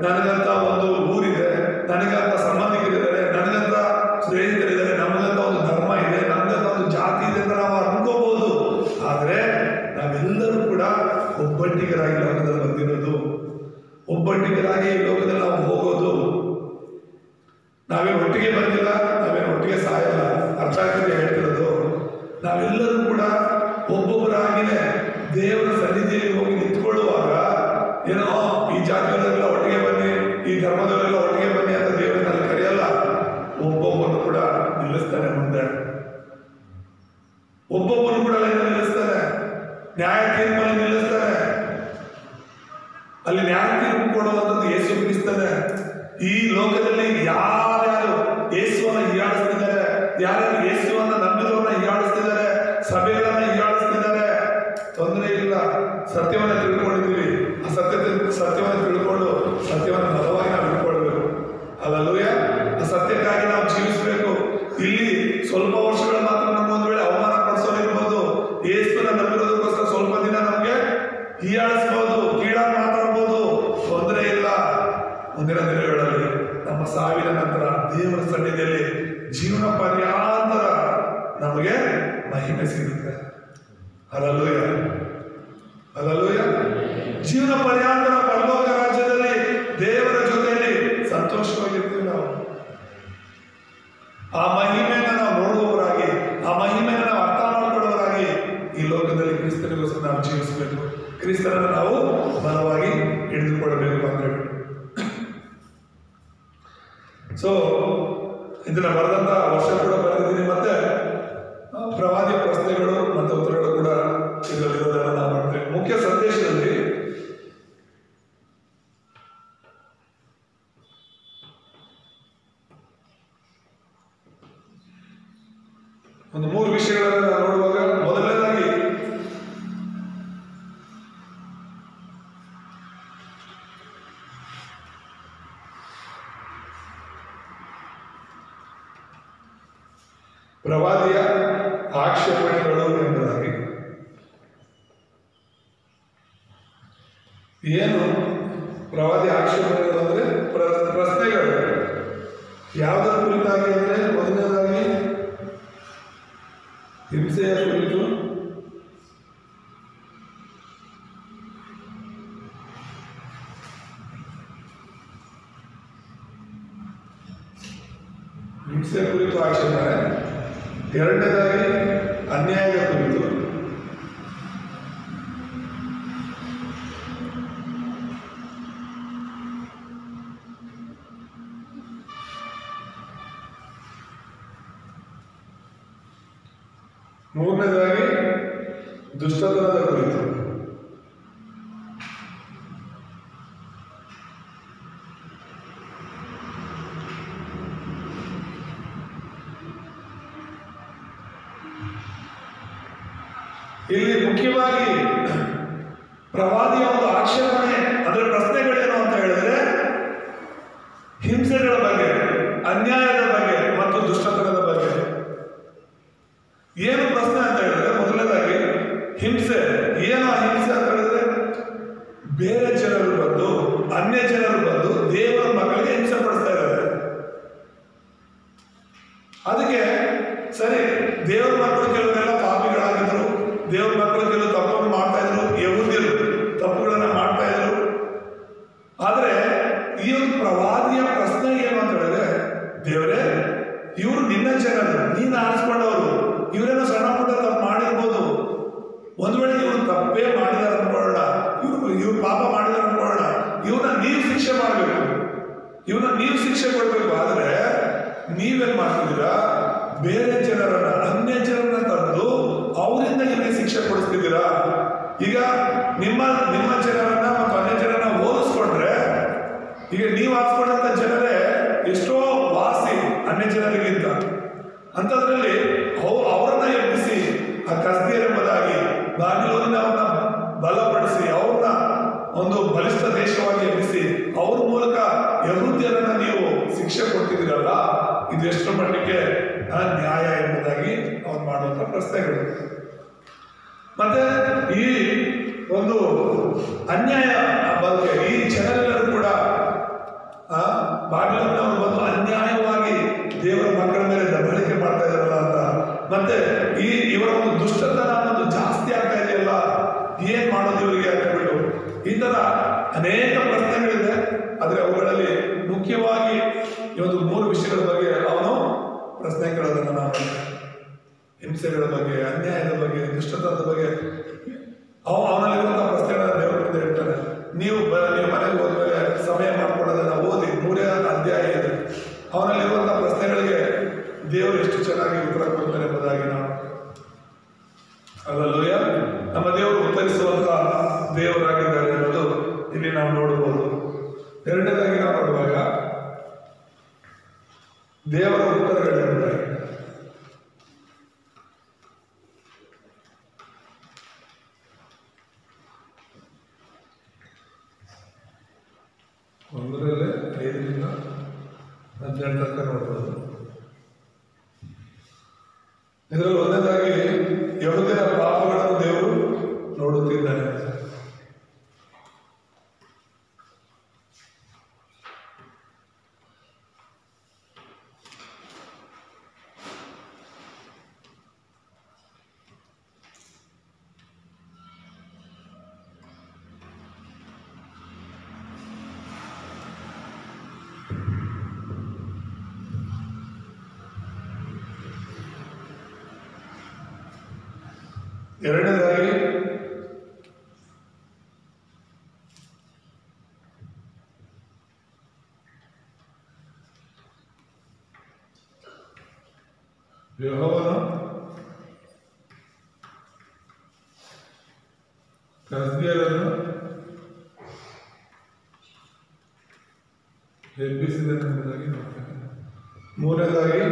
ನನಗಂತ ಒಂದು ಊರಿದೆ, ನನಗಂತ ಸಂಬಂಧಿಕರಿದ್ದಾರೆ, ನನಗಂತ ಸ್ನೇಹಿತರಿದ್ದಾರೆ, ನಮಗಂತ ಒಂದು ಧರ್ಮ ಇದೆ, ನಮಗಂತ ಒಂದು ಜಾತಿ ಇದೆ ಅಂತ ನಾವು ಅನ್ಕೋಬಹುದು. ಆದರೆ ನಾವೆಲ್ಲರೂ ಕೂಡ ಒಬ್ಬಟ್ಟಿಗರಾಗಿ ಲೋಕದಲ್ಲಿ ಬಂದಿರೋದು, ಒಬ್ಬಟ್ಟಿಗರಾಗಿ ಲೋಕದಲ್ಲಿ ನಾವು ಹೋಗೋದು. ನಾವೇನು ಒಟ್ಟಿಗೆ ಬಂದಿಲ್ಲ, ನಾವೇನು ಒಟ್ಟಿಗೆ ಸಾಯಲ್ಲ. ಅರ್ಥ ಆಗ್ತದೆ ಹೇಳ್ತಿರೋದು. ನಾವೆಲ್ಲರೂ ಕೂಡ ಒಬ್ಬೊಬ್ಬರಾಗಿನೇ ದೇವರ ಸನ್ನಿಧಿಯಲ್ಲಿ ಹೋಗಿ ನಿಂತ್ಕೊಳ್ಳುವಾಗ ಏನೋ ಈ ಜಾತಿಯವರೆಲ್ಲ ಒಟ್ಟಿಗೆ ಬನ್ನಿ, ಈ ಧರ್ಮದವರೆಲ್ಲ ಒಟ್ಟಿಗೆ ಬನ್ನಿ ಅಂತ ದೇವರನ್ನಲ್ಲಿ ಕರೆಯಲ್ಲ. ಒಬ್ಬೊಬ್ಬನು ಕೂಡ ನಿಲ್ಲಿಸ್ತಾನೆ ಮುಂದೆ, ಒಬ್ಬೊಬ್ಬನು ಕೂಡ ಅಲ್ಲಿ ನಿಲ್ಲಿಸ್ತಾನೆ, ನ್ಯಾಯ ತೀರ್ಪಲ್ಲಿ ನಿಲ್ಲಿಸ್ತಾನೆ. ಅಲ್ಲಿ ನ್ಯಾಯ ತೀರ್ಪು ಕೊಡುವಂಥದ್ದು ಯೇಸು ಕ್ರಿಸ್ತನೇ. ಈ ಲೋಕದಲ್ಲಿ ಯಾರ್ಯಾರು ಯೇಸುವನ್ನ ಹೀಯಾಳಿಸ್ತಿದ್ದಾರೆ, ಯಾರ್ಯಾರು ಯೇಸುವನ್ನ ನಂಬಿದವರನ್ನ ಹೀಯಾಳಿಸ್ತಿದ್ದಾರೆ, ಸಭೆಗಳನ್ನ ಹೀಯಾಳಿಸ್ತಿದ್ದಾರೆ, ತೊಂದರೆ ಇಲ್ಲ. ಸತ್ಯವನ್ನ ತಿಳ್ಕೊಂಡಿದ್ದೀವಿ, ಆ ಸತ್ಯವನ್ನ ತಿಳ್ಕೊಂಡು ಸತ್ಯವನ್ನ ಬಲವಾಗಿ ನಾವು ಇಟ್ಕೊಳ್ಬೇಕು. ಅಲ್ಲೂಯ, ಆ ಸತ್ಯಕ್ಕಾಗಿ ನಾವು ಜೀವಿಸಬೇಕು. ಇಲ್ಲಿ ಸ್ವಲ್ಪ ವರ್ಷಗಳ ಮಾತ್ರ ನಮ್ಮ ಒಂದು ವೇಳೆ ಅವಮಾನ ಪಡಿಸೋದಿರ್ಬೋದು, ಯೇಸುವನ್ನ ನಂಬಿರೋದಕ್ಕೋಸ್ಕರ ಸ್ವಲ್ಪ ದಿನ ನಮಗೆ ಹೀಯಾಳಿಸ್ಬೋದು, ಕೀಳಾಗಿ ಮಾತಾಡ್ಬೋದು, ತೊಂದರೆ ಇಲ್ಲ. ಮುಂದಿನ ದಿನಗಳಲ್ಲಿ ನಮ್ಮ ಸಾವಿನ ನಂತರ ದೇವರ ಸನ್ನಿಧಿಯಲ್ಲಿ ಜೀವನ ಪರ್ಯಾಂತರ ನಮಗೆ ಮಹಿಮೆ ಸಿಗುತ್ತೆ. Hallelujah, hallelujah. ಜೀವನ ಪರ್ಯಾಂತರ ಪರಲೋಕ ರಾಜ್ಯದಲ್ಲಿ ದೇವರ ಜೊತೆಯಲ್ಲಿ ಸಂತೋಷವಾಗಿರ್ತೀವಿ ನಾವು. ಆ ಮಹಿಮೆಯನ್ನು ನಾವು ನೋಡುವವರಾಗಿ, ಆ ಮಹಿಮೆಯನ್ನು ನಾವು ಅರ್ಥ ಮಾಡಿಕೊಳ್ಳುವವರಾಗಿ ಈ ಲೋಕದಲ್ಲಿ ಕ್ರಿಸ್ತನಿಗೋಸ್ಕರ ನಾವು ಜೀವಿಸಬೇಕು. ಕ್ರಿಸ್ತನನ್ನು ನಾವು ಬಲವಾಗಿ ಹಿಡಿದುಕೊಳ್ಳಬೇಕು ಅಂತ ಹೇಳಿ. ಸೊ ಇದನ್ನ ಬರೆದಂತ ವರ್ಷ ಕೂಡ ಬರೆದಿದ್ದೀನಿ. ಮತ್ತೆ ಪ್ರವಾದಿ ಪ್ರಶ್ನೆಗಳು ಮತ್ತು ಉತ್ತರಗಳು ಕೂಡ ಇದರಲ್ಲಿರೋದನ್ನ ನಾವು ಮಾಡ್ತೇವೆ. ಮುಖ್ಯ ಸಂದೇಶದಲ್ಲಿ ಒಂದು 3 ವಿಷಯಗಳನ್ನು ನಾವು ನೋಡುವಾಗ, ಮೊದಲನೇದಾಗಿ ಪ್ರವಾದಿಯ ಆಕ್ಷೇಪಣೆಗಳು ಎಂಬುದಾಗಿ. ಏನು ಪ್ರವಾದಿ ಆಕ್ಷೇಪಣೆಗಳು ಅಂದರೆ ಪ್ರಶ್ನೆಗಳು. ಯಾವುದರ ಕುರಿತಾಗಿ ಅಂದರೆ ಮೊದಲನೇದಾಗಿ ಹಿಂಸೆಯ ಕುರಿತು, ಹಿಂಸೆಯ ಕುರಿತು ಆಕ್ಷೇಪಣೆ. ಎರಡನೇದಾಗಿ ಅನ್ಯಾಯದ ಕುರಿತು, ಮೂರನೇದಾಗಿ ದುಷ್ಟತನದ ಕುರಿತು, ಇಲ್ಲಿ ಮುಖ್ಯವಾಗಿ ಪ್ರವಾದಿಯ ಒಂದು ಆಕ್ಷೇಪಣೆ ಅಂದ್ರೆ ಪ್ರಶ್ನೆಗಳೇನು ಅಂತ ಹೇಳಿದ್ರೆ ಹಿಂಸೆಗಳ ಬಗ್ಗೆ, ಅನ್ಯಾಯದ ಬಗ್ಗೆ ಮತ್ತು ದುಷ್ಟತನದ ಬಗ್ಗೆ. ಏನು ಪ್ರಶ್ನೆ ಅಂತ ಹೇಳಿದ್ರೆ, ಮೊದಲನೇದಾಗಿ ಹಿಂಸೆ. ಏನು ಆ ಹಿಂಸೆ ಅಂತ ಹೇಳಿದ್ರೆ, ಬೇರೆ ಜನರು ಬಂದು, ಅನ್ಯ ಜನರು ಬಂದು ದೇವರ ಮಕ್ಕಳಿಗೆ ಹಿಂಸೆ ಪಡಿಸ್ತಾ ಇದ್ದಾರೆ. ಅದಕ್ಕೆ ಸರಿ, ದೇವರ ಮಕ್ಕಳು ಕೆಲವರೆಲ್ಲ ಪಾಪಿಗಳಾಗಿದ್ರು, ದೇವರ ಮಕ್ಕಳು ಕೆಲವು ತಪ್ಪನ್ನು ಮಾಡ್ತಾ ಇದ್ರು, ಯಹೂದ್ಯರು ತಪ್ಪುಗಳನ್ನ ಮಾಡ್ತಾ ಇದ್ರು. ಆದ್ರೆ ಈ ಒಂದು ಪ್ರವಾದಿಯ ಪ್ರಶ್ನೆ ಏನು ಅಂತ ಹೇಳಿದ್ರೆ, ದೇವರೇ, ಇವರು ನಿನ್ನ ಜನರು, ನೀನು ಆರಿಸ್ಕೊಂಡವರು, ಇವರೇನೋ ಸಣ್ಣ ಪುಟ್ಟ ತಪ್ಪು ಮಾಡಿರ್ಬೋದು. ಒಂದು ವೇಳೆ ಇವರು ತಪ್ಪೇ ಮಾಡಿದಾರೆ ಅನ್ಕೊಳ್ಳೋಣ, ಇವ್ರು ಪಾಪ ಮಾಡಿದಾರೆ ಅನ್ಕೊಳ್ಳೋಣ, ಇವ್ರನ್ನ ನೀವು ಶಿಕ್ಷೆ ಮಾಡಬೇಕು, ಇವ್ರನ್ನ ನೀವು ಶಿಕ್ಷೆ ಕೊಡ್ಬೇಕು. ಆದ್ರೆ ನೀವೇನ್ ಮಾಡ್ತಿದ್ದೀರಾ, ಬೇರೆ ಜನರನ್ನ, ಅನ್ಯ ಜನರನ್ನ ತಂದು ಅವರಿಂದ ಇವ್ರಿಗೆ ಶಿಕ್ಷೆ ಕೊಡಿಸ್ತಿದ್ದೀರಾ. ಈಗ ನಿಮ್ಮ ಜನರನ್ನ ಮತ್ತು ಅನ್ಯ ಜನರನ್ನ ಹೋಲಿಸ್ಕೊಂಡ್ರೆ, ಈಗ ನೀವು ಹಾಕ್ಕೊಂಡಂತ ಜನರೇ ಎಷ್ಟೋ ವಾಸಿ ಅನ್ಯ ಜನರಿಗಿಂತ. ಅಂಥದ್ರಲ್ಲಿ ಅವರನ್ನ ಎಬ್ಬಿಸಿ, ಆ ಕಸ್ದೀಯರೆಂಬುದಾಗಿ ಬಾಬಿಲೋನಿನ ಅವ್ರನ್ನ ಬಲಪಡಿಸಿ, ಅವ್ರನ್ನ ಒಂದು ಬಲಿಷ್ಠ ದೇಶವಾಗಿ ಎಬ್ಬಿಸಿ, ಅವ್ರ ಮೂಲಕ ಯಹೂದ್ಯರನ್ನ ನೀವು ಶಿಕ್ಷೆ ಕೊಡ್ತಿದ್ದೀರಲ್ಲ, ಇದು ಎಷ್ಟರ ಮಟ್ಟಿಗೆ ನ್ಯಾಯ ಎಂಬುದಾಗಿ ಅವ್ರು ಮಾಡುವಂಥ ಪ್ರಶ್ನೆಗಳು. ಮತ್ತೆ ಈ ಒಂದು ಅನ್ಯಾಯ ಬಗ್ಗೆ ಈ ಜನರೆಲ್ಲರೂ ಕೂಡ ಬಾಗಿಲನ್ನು ಬಂದು ಅನ್ಯಾಯವಾಗಿ ದೇವರ ಮಕ್ಕಳ ಮೇಲೆ ದಬ್ಬಾಳಿಕೆ ಮಾಡ್ತಾ ಇದಾರಲ್ಲ ಅಂತ, ಮತ್ತೆ ಇವರ ಒಂದು ದುಷ್ಟತನ ಅನ್ನೋದು ಜಾಸ್ತಿ ಆಗ್ತಾ ಇದೆಯಲ್ಲ, ಏನ್ ಮಾಡೋದು ಇವರಿಗೆ ಅಂತ ಹೇಳ್ಬಿಟ್ಟು ಈ ತರ ಅನೇಕ ಪ್ರಶ್ನೆಗಳಿದೆ. ಆದ್ರೆ ಅವುಗಳಲ್ಲಿ ಮುಖ್ಯವಾಗಿ ಈ ಒಂದು 3 ವಿಷಯಗಳ ಬಗ್ಗೆ ಅವನು ಪ್ರಶ್ನೆ ಕೇಳೋದನ್ನ ನಾವು ಹಿಂಸೆಗಳ ಬಗ್ಗೆ, ಅನ್ಯಾಯದ ಬಗ್ಗೆ, ದುಷ್ಟತನದ ಬಗ್ಗೆ ಅವನಲ್ಲಿರುವಂತಹ ಪ್ರಶ್ನೆಗಳನ್ನ ದೇವರು ಮುಂದೆ ಹೇಳ್ತಾನೆ. ನೀವು ಮನೆಗೆ ಹೋದ್ಮೇಲೆ ಸಮಯ ಮಾಡ್ಕೊಳ್ಳೋದನ್ನ ಓದಿ 3ನೇ ಅಧ್ಯಾಯ ಇದೆ. ಅವನಲ್ಲಿರುವಂತಹ ಪ್ರಶ್ನೆಗಳಿಗೆ ದೇವರು ಎಷ್ಟು ಚೆನ್ನಾಗಿ ಉತ್ತರ ಕೊಡ್ತಾರೆ ಎಂಬುದಾಗಿ ನಾವು ಅಲ್ಲೂಯ ನಮ್ಮ ದೇವರು ಉತ್ತರಿಸುವಂತಹ ದೇವರಾಗಿದ್ದಾರೆ ಅನ್ನೋದು ಇಲ್ಲಿ ನಾವು ನೋಡಬಹುದು. ಎರಡನೇದಾಗಿ ನಾವು ನೋಡುವಾಗ ದೇವರ ಉತ್ತರಗಳೆಂಬುದಾಗಿ ಒಂದರಲ್ಲೇ 5ರಿಂದ 18 ತನಕ ನೋಡ್ಬೋದು. ಇದರಲ್ಲಿ ಒಂದನೇದಾಗಿ ಯೆಹೂದ್ಯರ ಪಾಪಗಳನ್ನು ದೇವರು ನೋಡುತ್ತಿದ್ದಾನೆ. ಎರಡನೇದಾಗಿ ಯೆಹೋವನು ಕಸ್ದೀಯರನ್ನು ಎಬ್ಬಿಸಿದನೆಂಬುದಾಗಿ ನೋಡ್ತೇವೆ. ಮೂರನೇದಾಗಿ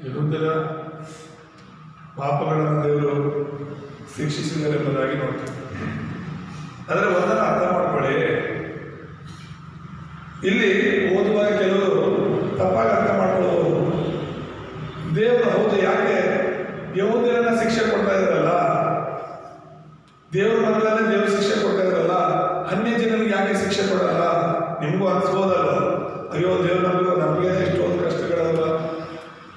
ಯೆಹೂದ್ಯರ ಪಾಪಗಳನ್ನು ದೇವರು ಶಿಕ್ಷಿಸಿದ್ದಾರೆ ಎಂಬುದಾಗಿ ನೋಡ್ತೀವಿ. ಆದರೆ ಒಂದನ್ನು ಅರ್ಥ ಮಾಡ್ಕೊಳ್ಳಿ, ಇಲ್ಲಿ ಓದುವಾಗ ಕೆಲವರು ತಪ್ಪಾಗಿ ಅರ್ಥ ಮಾಡ್ಕೊಳ್ಳೋದು. ದೇವರು ಹೌದು, ಯಾಕೆ ಯೆಹೂದ್ಯರನ್ನ ಶಿಕ್ಷೆ ಕೊಡ್ತಾ ಇದ್ದಾರಲ್ಲ, ದೇವ್ರ ಮಕ್ಕಳನ್ನೇ ದೇವ್ರ ಶಿಕ್ಷೆ ಕೊಡ್ತಾ ಇದ್ದಾರಲ್ಲ, ಅನ್ಯ ಜನರಿಗೆ ಯಾಕೆ ಶಿಕ್ಷೆ ಕೊಡಲ್ಲ? ನಿಮಗೂ ಅನ್ಸ್ಬೋದಲ್ಲ, ಅಯ್ಯೋ ದೇವ್ರ ನಮಗೆ ಎಷ್ಟೊಂದು ಕಷ್ಟಗಳಲ್ಲ,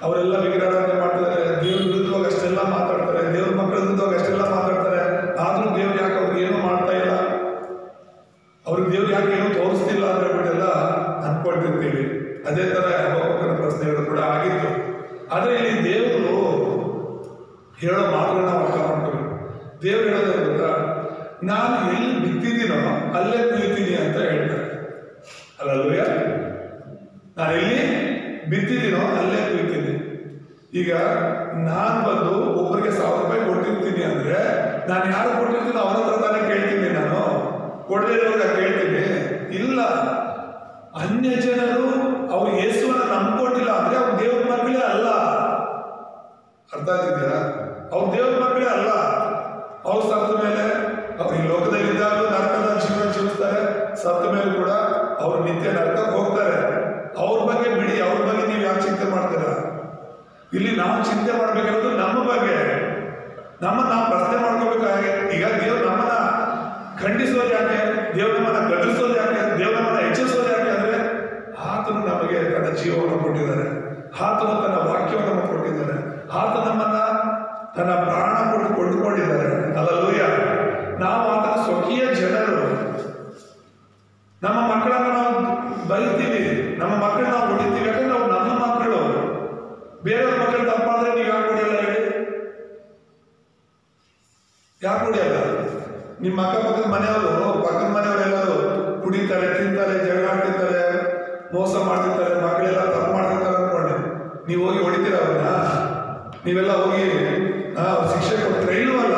ಅವರೆಲ್ಲ ವಿಗ್ರಹಾರಾಧನೆ ಮಾಡ್ತಾರೆ, ದೇವ್ರ ವಿರುದ್ಧವಾಗಿ ಅಷ್ಟೆಲ್ಲ ಮಾತಾಡ್ತಾರೆ, ದೇವ್ರ ಮಕ್ಕಳ ವಿರುದ್ಧವಾಗಿ ಅಷ್ಟೆಲ್ಲ ಮಾತಾಡ್ತಾರೆ, ಆದ್ರೂ ದೇವ್ರು ಯಾಕೆ ಅವ್ರಿಗೆ ಏನೂ ಮಾಡ್ತಾ ಇಲ್ಲ, ಅವ್ರಿಗೆ ದೇವ್ರು ಯಾಕೆ ಏನೂ ತೋರಿಸ್ತಿಲ್ಲ ಅಂತ ಹೇಳ್ಬಿಟ್ಟೆಲ್ಲ ಅನ್ಕೊಳ್ತಿರ್ತೀವಿ. ಅದೇ ತರ ಹಬಕ್ಕೂಕನ ಪ್ರಶ್ನೆಗಳು ಕೂಡ ಆಗಿತ್ತು. ಆದ್ರೆ ಇಲ್ಲಿ ದೇವರು ಹೇಳೋ ಮಾತುಗಳನ್ನ ನಾವು ಅರ್ಥ ಮಾಡ್ತೀವಿ. ದೇವ್ರು ಹೇಳೋದೇ ಗೊತ್ತಾ, ನಾನು ಎಲ್ಲಿ ಬಿತ್ತಿದ್ದೀನೋ ಅಲ್ಲೇ ಕುಳಿತೀನಿ ಅಂತ ಹೇಳ್ತಾರೆ. ಅಲ್ಲಲ್ವಯ್ಯ, ನಾನು ಎಲ್ಲಿ ಬಿತ್ತಿದ್ದೀನೋ ಅಲ್ಲೇ ಕುಳಿತೀನಿ. ಈಗ ನಾನು ಬಂದು ಒಬ್ಬರಿಗೆ 1000 ರೂಪಾಯಿ ಕೊಟ್ಟಿರ್ತೀನಿ ಅಂದ್ರೆ ನಾನು ಯಾರು ಕೊಟ್ಟಿರ್ತೀನಿ ಅವ್ರ ಹತ್ರ ತಾನೇ ಕೇಳ್ತೀನಿ, ನಾನು ಕೊಡದೇ ಇರೋವಾಗ ಕೇಳ್ತೀನಿ? ಇಲ್ಲ. ಅನ್ಯ ಜನರು ಅವ್ರು ಯೇಸುವನ್ನ ನಂಬ್ಕೊಂಡಿಲ್ಲ ಅಂದ್ರೆ ಅವ್ರು ದೇವ್ರ ಮಕ್ಕಳೇ ಅಲ್ಲ. ಅರ್ಥ ಆಗ್ತಿದ್ಯಾ? ಅವ್ರು ದೇವ್ರ ಮಕ್ಕಳೇ ಅಲ್ಲ. ಅವ್ರು ಸತ್ತ ಮೇಲೆ ಅವ್ರು ಈ ಲೋಕದಲ್ಲಿದ್ದಾಗಲೂ ನರಕದ ಜೀವನ ಜೀವಿಸ್ತಾರೆ, ಸತ್ತ ಮೇಲೆ ಕೂಡ ಅವ್ರು ನಿತ್ಯ ನರಕಕ್ಕೆ ಹೋಗ್ತಾರೆ. ಅವ್ರ ಬಗ್ಗೆ ಬಿಡಿ, ಅವ್ರ ಬಗ್ಗೆ ನೀವು ಯಾಕೆ ಚಿಂತೆ ಮಾಡ್ತೀರಾ? ಇಲ್ಲಿ ನಾವು ಚಿಂತೆ ಮಾಡ್ಬೇಕಿರೋದು ನಮ್ಮ ಬಗ್ಗೆ, ನಮ್ಮನ್ನ ನಾವು ಪ್ರಶ್ನೆ ಮಾಡ್ಕೋಬೇಕಾಗಿ. ಈಗ ದೇವ್ರು ನಮ್ಮನ್ನ ಖಂಡಿಸೋದು ಯಾಕೆ? ದೇವ್ರು ನಮ್ಮನ್ನ ಗದರಿಸೋದು ಯಾಕೆ? ದೇವ್ರು ನಮ್ಮನ್ನ ಹೆಚ್ಚಿಸೋದು ಯಾಕೆ ಅಂದ್ರೆ ಆತನು ನಮಗೆ ತನ್ನ ಜೀವವನ್ನು ಕೊಟ್ಟಿದ್ದಾರೆ, ಆತನು ತನ್ನ ವಾಕ್ಯವನ್ನು ನಮಗೆ ಕೊಟ್ಟಿದ್ದಾರೆ, ಆತ ನಮ್ಮನ್ನ ತನ್ನ ಪ್ರಾಣ ಕೊಟ್ಟು ಕೊಂಡುಕೊಂಡಿದ್ದಾರೆ. ಹಲ್ಲೆಲೂಯ. ನಾವು ಆತನ ಸ್ವಕೀಯ ಜನರು. ನಮ್ಮ ಮಕ್ಕಳನ್ನು ನಾವು ಬೈತೀವಿ, ನಮ್ಮ ಮಕ್ಕಳನ್ನ ನಾವು ಹೊಡಿತೀವಿ, ಯಾಕಂದ್ರೆ ನಾವು ನಮ್ಮ ಮಕ್ಕಳು. ಬೇರೆಯವ್ರ ಮಕ್ಕಳು ತಪ್ಪಾದ್ರೆ ನೀವು ಯಾಕೆ ಹೊಡಿಯಲ್ಲ ಹೇಳಿ? ಯಾಕೆ ಹೊಡಿಯಲ್ಲ? ನಿಮ್ಮ ಅಕ್ಕಪಕ್ಕದ ಮನೆಯವರು, ಪಕ್ಕದ ಮನೆಯವರೆಲ್ಲರೂ ಕುಡಿತಾರೆ, ತಿಂತಾರೆ, ಜಗಳ ಆಡ್ತಿರ್ತಾರೆ, ಮೋಸ ಮಾಡ್ತಿರ್ತಾರೆ, ಮಕ್ಕಳೆಲ್ಲ ತಪ್ಪು ಮಾಡ್ತಿರ್ತಾರೆ ಅನ್ಕೊಂಡೆ ನೀವು ಹೋಗಿ ಹೊಡಿತೀರ ಅವ್ರನ್ನ? ನೀವೆಲ್ಲ ಹೋಗಿ ಶಿಕ್ಷೆ ಕೊಡ್ತೀರ? ಇಲ್ವಲ್ಲ.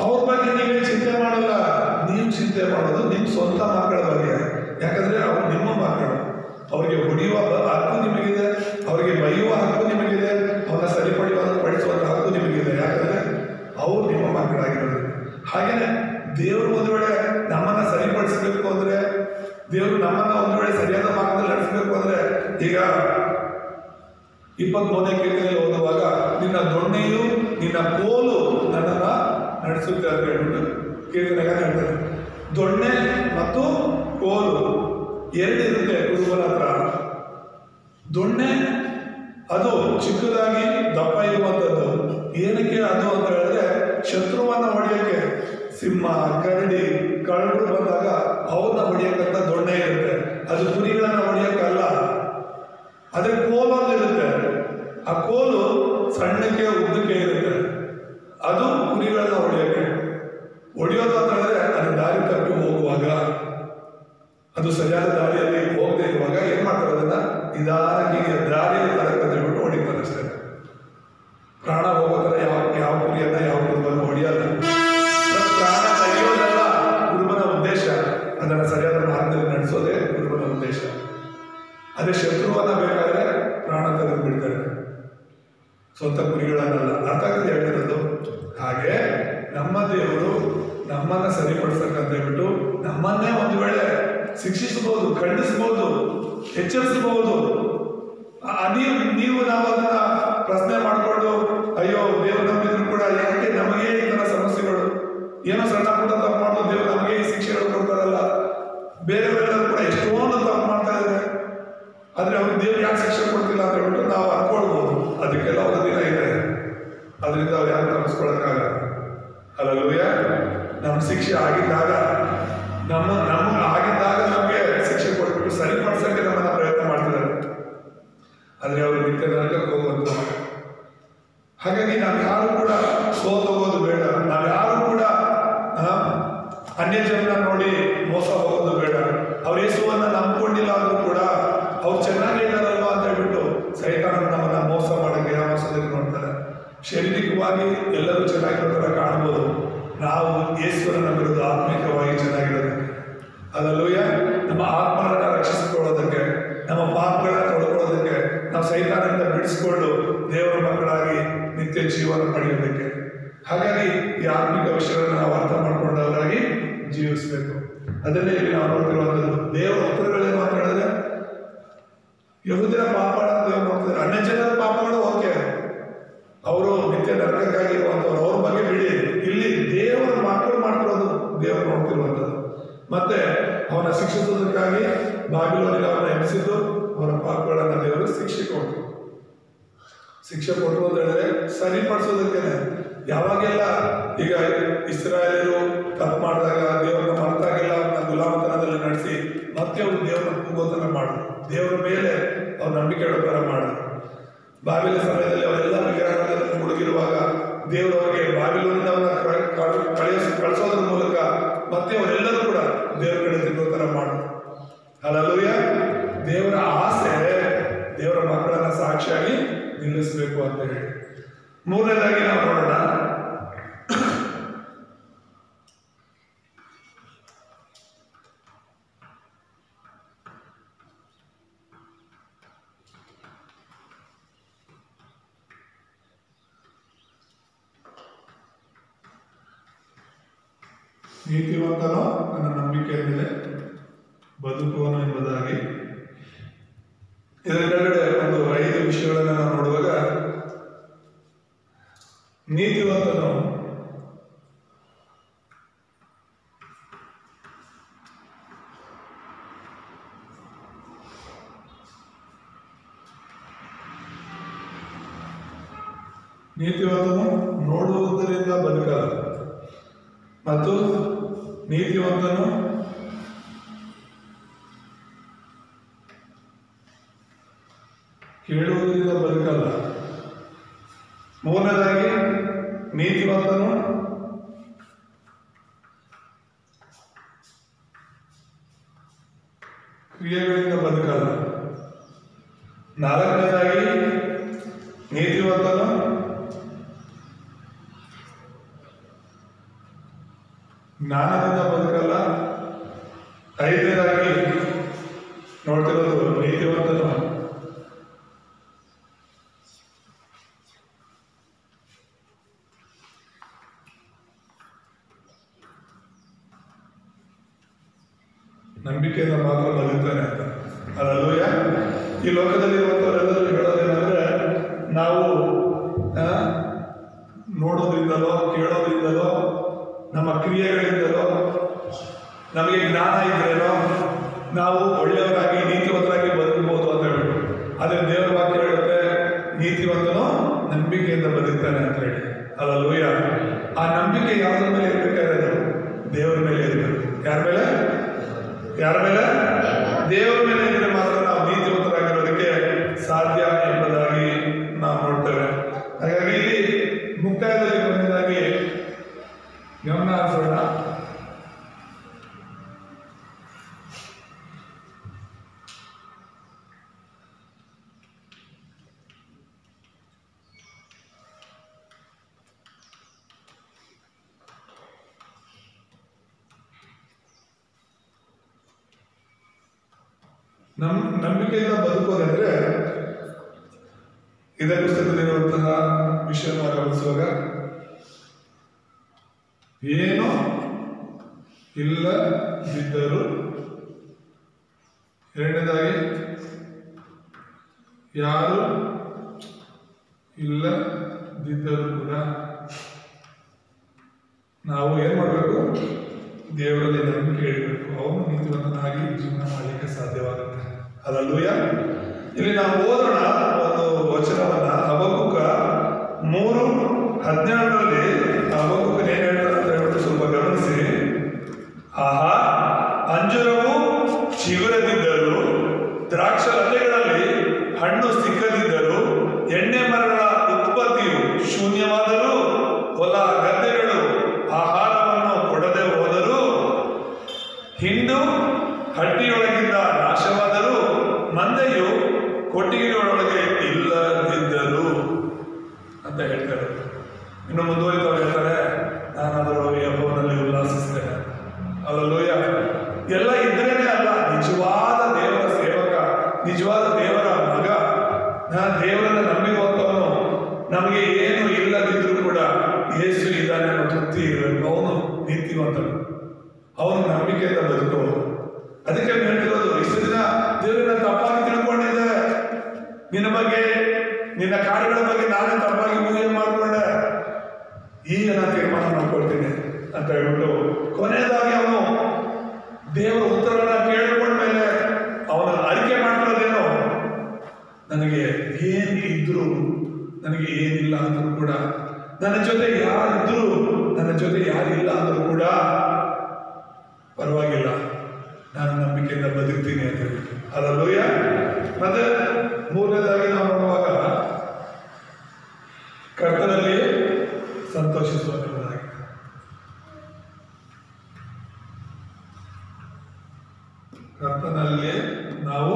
ಅವ್ರ ಬಗ್ಗೆ ನೀವೇ ಚಿಂತೆ ಮಾಡಲ್ಲ, ನೀವು ಚಿಂತೆ ಮಾಡೋದು ನಿಮ್ಮ ಸ್ವಂತ ಮಕ್ಕಳ ಬಗ್ಗೆ. ಯಾಕಂದ್ರೆ ಅವರು ನಿಮ್ಮ ಮಕ್ಕಳು. ಅವರಿಗೆ ಹೊಡೆಯುವ ಹಕ್ಕು ನಿಮಗಿದೆ, ಅವರಿಗೆ ಬೈಯುವ ಹಕ್ಕು ನಿಮಗಿದೆ, ಅವನ್ನ ಪಡಿಸುವಂತ ಹಕ್ಕು ನಿಮಗಿದೆ. ಯಾಕಂದ್ರೆ ಅವರು ನಿಮ್ಮ ಮಕ್ಕಳಾಗಿರೋದು. ಹಾಗೇನೆ ದೇವರು ಒಂದು ವೇಳೆ ನಮ್ಮನ್ನ ಸರಿಪಡಿಸಬೇಕು ಅಂದ್ರೆ, ದೇವರು ನಮ್ಮನ್ನ ಒಂದು ವೇಳೆ ಸರಿಯಾದ ಮಾರ್ಗದಲ್ಲಿ ನಡೆಸಬೇಕು ಅಂದ್ರೆ, ಈಗ 23ನೇ ಕೀರ್ತನೆಯಲ್ಲಿ ಓದುವಾಗ ನಿನ್ನ ದೊಣ್ಣೆಯು ನಿನ್ನ ಕೋಲು ನನ್ನನ್ನ ನಡೆಸುತ್ತೆ ಅಂತ ಹೇಳ್ಬಿಟ್ಟು ಕೀರ್ತನೆಗ ಹೇಳ್ತಾರೆ. ದೊಣ್ಣೆ ಮತ್ತು ಕೋಲು ಎರಡಿರುತ್ತೆ ಕುರುಬನ ಹತ್ರ. ದೊಣ್ಣೆ ಅದು ಚಿಕ್ಕದಾಗಿ ದಪ್ಪ ಇರುವಂಥದ್ದು. ಏನಕ್ಕೆ ಅದು ಅಂತ ಹೇಳಿದ್ರೆ, ಶತ್ರುವನ್ನ ಹೊಡೆಯಕ್ಕೆ, ಸಿಂಹ, ಕರಡಿ, ಕಳ್ಳರು ಬಂದಾಗ ಅವ್ರನ್ನ ಹೊಡೆಯಕ್ಕಂತ ದೊಣ್ಣೆ ಇರುತ್ತೆ. ಅದು ಕುರಿಗಳನ್ನ ಹೊಡೆಯಕ್ಕಲ್ಲ. ಅದೇ ಕೋಲೊಂದು ಇರುತ್ತೆ. ಆ ಕೋಲು ಸಣ್ಣಕ್ಕೆ ಉದ್ದಕ್ಕೆ ಇರುತ್ತೆ. ಅದು ಕುರಿಗಳನ್ನ ಹೊಡೆಯೋದು ಅಂತ ಹೇಳಿದ್ರೆ, ಅದು ದಾರಿ ತಪ್ಪಿ ಹೋಗುವಾಗ, ಅದು ಸರಿಯಾದ ದಾರಿಯಲ್ಲಿ ಹೋಗದೆ ಇರುವಾಗ ಏನ್ ಮಾಡ್ತಾರೆ, ಅದನ್ನ ನಿಧಾನಕ್ಕೆ ದಾರಿಯಲ್ಲಿ ತರಕಂತ ಹೇಳ್ಬಿಟ್ಟು ಹೊಡಿತಾರೆ ಅಷ್ಟೇ. ಪ್ರಾಣ ಹೋಗೋ ತರ ಯಾವ ಕುರಿಯನ್ನ ಯಾವ ಕುರುಬನ್ನು ಹೊಡೆಯಲ್ಲ. ಪ್ರಾಣ ತೆಗೆಯೋದಲ್ಲ ಕುರುಬನ ಉದ್ದೇಶ, ಅದನ್ನ ಸರಿಯಾದ ಮಾರ್ಗದಲ್ಲಿ ನಡೆಸೋದೇ ಕುರುಬನ ಉದ್ದೇಶ. ಅದೇ ಶತ್ರುವನ್ನ ಬೇಕಾದ್ರೆ ಪ್ರಾಣ ತೆಗೆದು ಬಿಡ್ತಾರೆ, ಸ್ವಂತ ಕುರಿಗಳನ್ನಲ್ಲ. ಅರ್ಥ ಆಗ್ತದೆ ಹೇಳ್ತಿರೋದು. ಹಾಗೆ ನಮ್ಮ ದೇವರು ನಮ್ಮನ್ನ ಸರಿಪಡಿಸಕ್ಕಂತ ಹೇಳ್ಬಿಟ್ಟು ನಮ್ಮನ್ನೇ ಒಂದು ವೇಳೆ ಶಿಕ್ಷಿಸಬಹುದು, ಖಂಡಿಸಬಹುದು, ಎಚ್ಚರಿಸಬಹುದು. ನೀವು ನಾವು ಅದನ್ನ ಪ್ರಶ್ನೆ ಮಾಡಿಕೊಂಡು ಅಯ್ಯೋ ದೇವ್ರು ನಂಬಿದ್ರು ಕೂಡ ಯಾಕೆ ನಮಗೆ ಈ ತರ ಸಮಸ್ಯೆಗಳು, ಏನೋ ಸಣ್ಣ ಪುಟ್ಟ ತಪ್ಪು ಮಾಡೋದು ದೇವ್ರು ನಮಗೆ ಈ ಶಿಕ್ಷೆಗಳು ಕೊಡ್ತಾರಲ್ಲ, ಬೇರೆಯವರೆಲ್ಲರೂ ಕೂಡ ಎಷ್ಟೊಂದು ತಪ್ಪು ಮಾಡ್ತಾ ಇದ್ದಾರೆ, ಆದ್ರೆ ಅವ್ರಿಗೆ ದೇವ್ರು ಯಾಕೆ ಶಿಕ್ಷೆ ಕೊಡ್ತಿಲ್ಲ ಅಂತ ಹೇಳ್ಬಿಟ್ಟು ನಾವು ಅನ್ಕೊಳ್ಬಹುದು. ಅದಕ್ಕೆಲ್ಲ ಒಂದು ದಿನ ಇದೆ, ಅದರಿಂದ ಅವ್ರು ಯಾರು ತಪ್ಪಿಸ್ಕೊಳಕ್ಕಾಗಲ್ಲ. ಹಲ್ಲೆಲೂಯಾ. ನಮ್ಮ ಶಿಕ್ಷೆ ಆಗಿದ್ದಾಗ ಆಗಿದ್ದಾಗ ನಮಗೆ ಶಿಕ್ಷೆ ಕೊಟ್ಬಿಟ್ಟು ಸರಿಪಡಿಸಕ್ಕೆ ನಮ್ಮನ್ನ ಪ್ರಯತ್ನ ಮಾಡ್ತಿದ್ದಾರೆ, ಆದ್ರೆ ಅವರು ನಿತ್ಯ ನರಕಕ್ಕೆ ಹೋಗುವಂತ. ಹಾಗಾಗಿ ನಾವು ಯಾರು ಕೂಡ ಸೋತೋಗೋದು ಬೇಡ. ನಾವು ಯಾರು ಕೂಡ ಅನ್ಯ ಜನರನ್ನ ನೋಡಿ ಮೋಸ ಹೋಗೋದು ಬೇಡ. ಅವ್ರ ಯೇಸುವನ್ನ ನಂಬ್ಕೊಂಡಿಲ್ಲ ಆದ್ರೂ ಕೂಡ ಅವ್ರು ಚೆನ್ನಾಗೇ ಇದ್ದಾರಲ್ವಾ ಅಂತ ಹೇಳ್ಬಿಟ್ಟು ಸೈತಾನ ನಮ್ಮನ್ನ ಮೋಸ ಮಾಡಕ್ಕೆ ಯಾವಸೋದಕ್ಕೆ ನೋಡ್ತಾರೆ. ಶಾರೀರಿಕವಾಗಿ ಎಲ್ಲರೂ ಚೆನ್ನಾಗಿರೋ ತರ ಕಾಣ್ಬೋದು, ನಾವು ಯೇಸುವನ್ನ ನಂಬಿರೋದು ಆತ್ಮಿಕವಾಗಿ ಚೆನ್ನಾಗಿರೋದಕ್ಕೆ. ಹಲ್ಲೆಲೂಯಾ. ನಮ್ಮ ಆತ್ಮಗಳನ್ನ ರಕ್ಷಿಸಿಕೊಳ್ಳೋದಕ್ಕೆ, ನಮ್ಮ ಪಾಪಗಳನ್ನ ತೊಳ್ಕೊಳ್ಳೋದಕ್ಕೆ, ನಾವು ಸೈತಾನದಿಂದ ಬಿಡಿಸ್ಕೊಂಡು ದೇವರ ಮಕ್ಕಳಾಗಿ ನಿತ್ಯ ಜೀವನ ಪಡೆಯೋದಕ್ಕೆ. ಹಾಗಾಗಿ ಈ ಆತ್ಮಿಕ ವಿಷಯಗಳನ್ನ ನಾವು ಅರ್ಥ ಮಾಡ್ಕೊಂಡವರಾಗಿ ಜೀವಿಸಬೇಕು. ಅದನ್ನೇ ಇಲ್ಲಿ ನಾವು ನೋಡ್ತಿರುವಂಥದ್ದು. ದೇವರ ಉತ್ತರಗಳೇನು ಅಂತ ಹೇಳಿದ್ರೆ, ಯಹೂದ್ಯರ ಪಾಪಗಳನ್ನು ದೇವರು ನೋಡ್ತಾರೆ, ಅನ್ಯ ಜನರ ಪಾಪಗಳು ಓಕೆ, ಅವರು ನಿತ್ಯ ನರಕಕ್ಕಾಗಿರುವಂಥವ್ರು, ಅವ್ರ ಬಗ್ಗೆ ಬಿಡಿ. ಇಲ್ಲಿ ದೇವರ ಮಕ್ಕಳು ಮಾಡ್ತಿರೋದು ದೇವರು ನೋಡ್ತಿರುವಂಥದ್ದು. ಮತ್ತೆ ಅವನ ಶಿಕ್ಷಿಸೋದಕ್ಕಾಗಿ ಬಾಬಿಲೋನಿಗೆ ಅವನ ಎಬ್ಬಿಸಿದ್ದು, ಅವರ ಪಾಪಗಳನ್ನ ದೇವರು ಶಿಕ್ಷೆ ಕೊಟ್ಟರು ಅಂತ ಹೇಳಿದ್ರೆ ಸರಿಪಡಿಸೋದಕ್ಕೇನೆ. ಯಾವಾಗೆಲ್ಲ ಈಗ ಇಸ್ರಾಯೇಲರು ತಪ್ಪು ಮಾಡಿದಾಗ ದೇವರನ್ನ ಮರೆತಾಗೆಲ್ಲ ಅವ್ರನ್ನ ಗುಲಾಮತನದಲ್ಲಿ ನಡೆಸಿ ಮತ್ತೆ ಅವರು ದೇವರನ್ನ ಕೂಗೋತನ ಮಾಡಿದ್ರು, ದೇವರ ಮೇಲೆ ಅವ್ರ ನಂಬಿಕೆ ಇಡೋ ತರ ಮಾಡಿದ್ರು. ಬಾಬಿಲ ಸಮಯದಲ್ಲಿ ಅವರೆಲ್ಲ ವಿಗ್ರಹಗಳಲ್ಲಿ ಮುಳುಗಿರುವಾಗ ದೇವರು ಅವರಿಗೆ ಬಾಬಿಲೋನಿಂದ ಕಳಿಸೋದ್ರ ಮೂಲಕ ಮತ್ತೆ ಅವರೆಲ್ಲರೂ ಕೂಡ ದೇವರ ಕಡೆ ತಿರುಗೋ ತರ ಮಾಡಿದ್ರು. ಹಲ್ಲೆಲೂಯಾ. ದೇವರ ಆಸೆ ದೇವರ ಮಕ್ಕಳನ್ನ ಸಾಕ್ಷಿಯಾಗಿ ನಿಲ್ಲಿಸಬೇಕು ಅಂತ ಹೇಳಿ. ಮೂರನೇದಾಗಿ ನಾವು ನೋಡೋಣ, ನೀತಿವಂತನು ನನ್ನ ನಂಬಿಕೆಯ ಮೇಲೆ ಬದುಕುವನು ಎಂಬುದಾಗಿ. ಇದರ ಕೆಳಗಡೆ ಒಂದು 5 ವಿಷಯಗಳನ್ನು ನಾವು ನೋಡುವಾಗ, ನೀತಿವಂತನು ನೋಡುವುದರಿಂದ ಬದುಕಲ್ಲ, ಮತ್ತು ನೀತಿವಂತನು ಕೇಳುವುದರಿಂದ ಬದುಕಲ್ಲ. ಮೂರನೇದಾಗಿ ನೀತಿವಂತನು ಕ್ರಿಯೆಗಳಿಂದ ಬದುಕಲ್ಲ. ನಾಲ್ಕನೇದಾಗಿ ನೀತಿವಂತನು ಜ್ಞಾನದಿಂದ ಬದುಕಲ್ಲ. ಐದನೇದಾಗಿ ನೋಡ್ತಿರೋದು ನೀತಿವಂತನು ನಂಬಿಕೆಯಿಂದ ಮಾತ್ರ ಬದುಕ್ತಾನೆ ಅಂತ. ಹಲ್ಲೆಲೂಯಾ. ಈ ಲೋಕದಲ್ಲಿರುವಂಥವರೆಲ್ಲರೂ ಹೇಳೋದೇನೆಂದ್ರೆ, ನಾವು ನೋಡೋದ್ರಿಂದಲೋ ಕೇಳೋದ್ರಿಂದಲೋ ನಮ್ಮ ಕ್ರಿಯೆಗಳಿಂದಲೋ ನಮಗೆ ಜ್ಞಾನ ಇದ್ರೇನೋ ನಾವು ಒಳ್ಳೆಯವರಾಗಿ ನೀತಿವಂತರಾಗಿ ಬದುಕಬಹುದು ಅಂತ ಹೇಳ್ಬಿಟ್ಟು. ಆದರೆ ದೇವರ ವಾಕ್ಯ ಹೇಳುತ್ತೆ ನೀತಿವಂತನು ನಂಬಿಕೆಯಿಂದ ಬದುಕ್ತಾನೆ ಅಂತ ಹೇಳಿ. ಹಲ್ಲೆಲೂಯಾ. ಆ ನಂಬಿಕೆ ಯಾವುದ್ರ ಮೇಲೆ ಇರಬೇಕಾದ್ರೆ ದೇವರ ಮೇಲೆ ಇರಬೇಕು. ಯಾರ ಮೇಲೆ? ದೇವರ ಮೇಲೆ ಇದ್ರೆ ಮಾತ್ರ ನಾವು ನೀತಿವಂತರಾಗಿರೋದಕ್ಕೆ ಸಾಧ್ಯ ಎಂಬುದಾಗಿ ನಾವು ನೋಡ್ತೇವೆ. ಹಾಗಾಗಿ ಇಲ್ಲಿ ಮುಕ್ತಾಯದಲ್ಲಿ ಬಂದಿದ್ದಾಗಿ ಗಮನ ಹರಿಸೋಣ. ನಂಬಿಕೆಯಿಂದ ಬದುಕೋದಂದ್ರೆ ಇದೇ ಪುಸ್ತಕದಲ್ಲಿರುವಂತಹ ವಿಷಯವನ್ನು ಗಮನಿಸುವಾಗ ಏನು ಇಲ್ಲದಿದ್ದರೂ, ಎರಡನೇದಾಗಿ ಯಾರು ಇಲ್ಲದಿದ್ದರೂ ಕೂಡ ನಾವು ಏನ್ ಮಾಡಬೇಕು? ದೇವರಲ್ಲಿ ನಂಬಿಕೆ ಇಡಬೇಕು. ಅವನು ನೀತಿವಂತನಾಗಿ ಜೀವನ ಮಾಡಲಿಕ್ಕೆ ಸಾಧ್ಯವಾಗುತ್ತೆ. ಹಲ್ಲೆಲೂಯಾ. ಇಲ್ಲಿ ನಾವು ಓದೋಣ ಒಂದು ವಚನವನ್ನ. ಹಬಕ್ಕೂಕ 3:17 ಹಬಕ್ಕೂಕ ಏನ್ ಹೇಳ್ತಾರೆ ಅಂತ ಹೇಳ್ಬಿಟ್ಟು ಸ್ವಲ್ಪ ಗಮನಿಸಿ. ಆಹಾ, ಅಂಜೂರವು ಚಿಗುರದಿದ್ದರೂ, ದ್ರಾಕ್ಷಲತೆಗಳಲ್ಲಿ ಹಣ್ಣು ಸಿಕ್ಕದಿದ್ದರೂ, ಎಣ್ಣೆ ಮರಗಳ ಉತ್ಪತ್ತಿಯು ಶೂನ್ಯವಾದರೂ, ಹೊಲ ಗದ್ದೆಗಳು ಆಹಾರವನ್ನು ಕೊಡದೆ ಹೋದರೂ, ಹಿಂಡು ಹಟ್ಟಿಯೊಳಗಿಂದ ನಾಶವಾದರೂ, ಮಂದೆಯು ಕೊಟ್ಟಿಗೆಯೊಳಗೆ ಇಲ್ಲದಿದ್ದರು ಅಂತ ಹೇಳ್ತಾರೆ. ಇನ್ನು ಮುಂದುವರಿತವ್ರು ಹೇಳ್ತಾರೆ, ನಾನಾದರೂ ಯೆಹೋವನಲ್ಲಿ ಉಲ್ಲಾಸಿಸ್ತೇನೆ. ಹಲ್ಲೆಲೂಯಾ. ಎಲ್ಲ ಇದ್ರೇನೆ ಅಲ್ಲ, ನಿಜವಾದ ದೇವರ ಸೇವಕ, ನಿಜವಾದ ದೇವರ ಮಗ, ದೇವರನ್ನ ನಂಬಿರುವಂತವನು. ನಮಗೆ ಏನು ಇಲ್ಲದಿದ್ರು ಕೂಡ ಯೇಸು ಇದ್ದಾನೆ ಅನ್ನೋ ತೃಪ್ತಿ ಇರಬೇಕು. ಅವನು ನೀತಿವಂತನು, ಅವನು ನಂಬಿಕೆಯಿಂದ ಬದುಕುವನು. ಅದಕ್ಕೆ ಹೇಳ್ತಿರೋದು, ಇಷ್ಟು ದಿನ ದೇವರನ್ನ ತಪ್ಪಾಗಿ ತಿಳ್ಕೊಂಡಿದ್ದೆ, ನಿನ್ನ ಬಗ್ಗೆ, ನಿನ್ನ ಕಾರ್ಯಗಳ ಬಗ್ಗೆ ನಾನೇ ತಪ್ಪಾಗಿ ಊಹೆ ಮಾಡಿಕೊಂಡೆ, ಈಗ ನಾನು ತೀರ್ಮಾನ ಮಾಡ್ಕೊಳ್ತೀನಿ ಅಂತ ಹೇಳ್ಬಿಟ್ಟು ಕೊನೆಯದಾಗಿ ಅವನು ದೇವರ ಉತ್ತರವನ್ನ ಕೇಳಿಕೊಂಡ್ಮೇಲೆ ಅವನ ಅರಿಕೆ ಮಾಡ್ಕೊಳ್ಳೋದೇನೋ, ನನಗೆ ಏನ್ ಇದ್ರು, ನನಗೆ ಏನಿಲ್ಲ ಅಂದ್ರೂ ಕೂಡ, ನನ್ನ ಜೊತೆ ಯಾರಿದ್ರು, ನನ್ನ ಜೊತೆ ಯಾರಿಲ್ಲ ಅಂದ್ರೂ ಕೂಡ ಪರವಾಗಿಲ್ಲ, ನಾನು ನಂಬಿಕೆಯಿಂದ ಬದುಕ್ತೀನಿ ಅಂತ ಹೇಳಿ. ಹಲ್ಲೆಲೂಯಾ. ಮತ್ತೆ ಮೂರನೇದಾಗಿ ನಾವು ನೋಡುವಾಗ ಕರ್ತನಲ್ಲಿ ಸಂತೋಷಿಸುವಂಥದ್ದಾಗಿ. ಕರ್ತನಲ್ಲಿ ನಾವು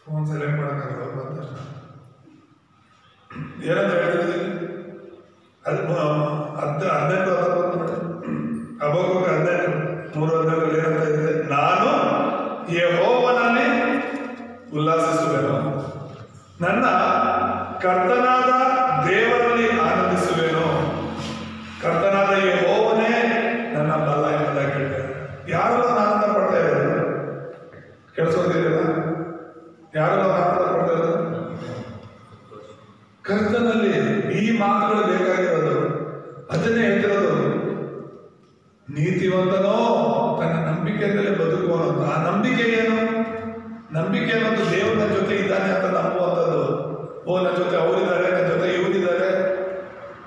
ಫೋನ್ ಸೈಲೆಂಟ್ ಮಾಡೋಕ್ಕಾಗಲ್ಲ. ಏನಂತ ಹೇಳ್ತಿದ್ದೀನಿ? ಅದು 18 ಹಬಕ್ಕೂಕ 3:18 ಏನಂತ ಇದೆ? ನಾನು ಯೆಹೋವನಲ್ಲಿ ಉಲ್ಲಾಸಿಸುವೆನು, ನನ್ನ ಕರ್ತನಾದ ದೇವರಲ್ಲಿ ಆನಂದಿಸುವೆನು. ಕರ್ತನಾದ ಯೆಹೋವನೇ ನನ್ನ ಬಲ ಎಂಬುದಾಗಿ ಹೇಳ್ತಾರೆ. ಯಾರೆಲ್ಲ ಆನಂದ ಪಡ್ತಾ ಇರೋದು ಕೆಲಸೋದಿಲ್ಲ? ಯಾರೆಲ್ಲ ಆನಂದ ಪಡ್ತಾ ಇರೋದು? ಕರ್ತನಲ್ಲಿ. ಈ ಮಾತುಗಳು ಬೇಕಾಗಿರೋದು, ಅದನ್ನೇ ಹೇಳ್ತಿರೋದು. ನೀತಿವಂತನೋ ತನ್ನ ನಂಬಿಕೆಯಿಂದಲೇ ಬದುಕುವನು ಅಂತ. ಆ ನಂಬಿಕೆ ಏನು? ನಂಬಿಕೆ ಅನ್ನೋದು ದೇವರು ನನ್ನ ಜೊತೆ ಇದ್ದಾನೆ ಅಂತ ನಂಬುವಂಥದ್ದು. ಓ, ನನ್ನ ಜೊತೆ ಅವರಿದ್ದಾರೆ, ನನ್ನ ಜೊತೆ ಇವರಿದ್ದಾರೆ,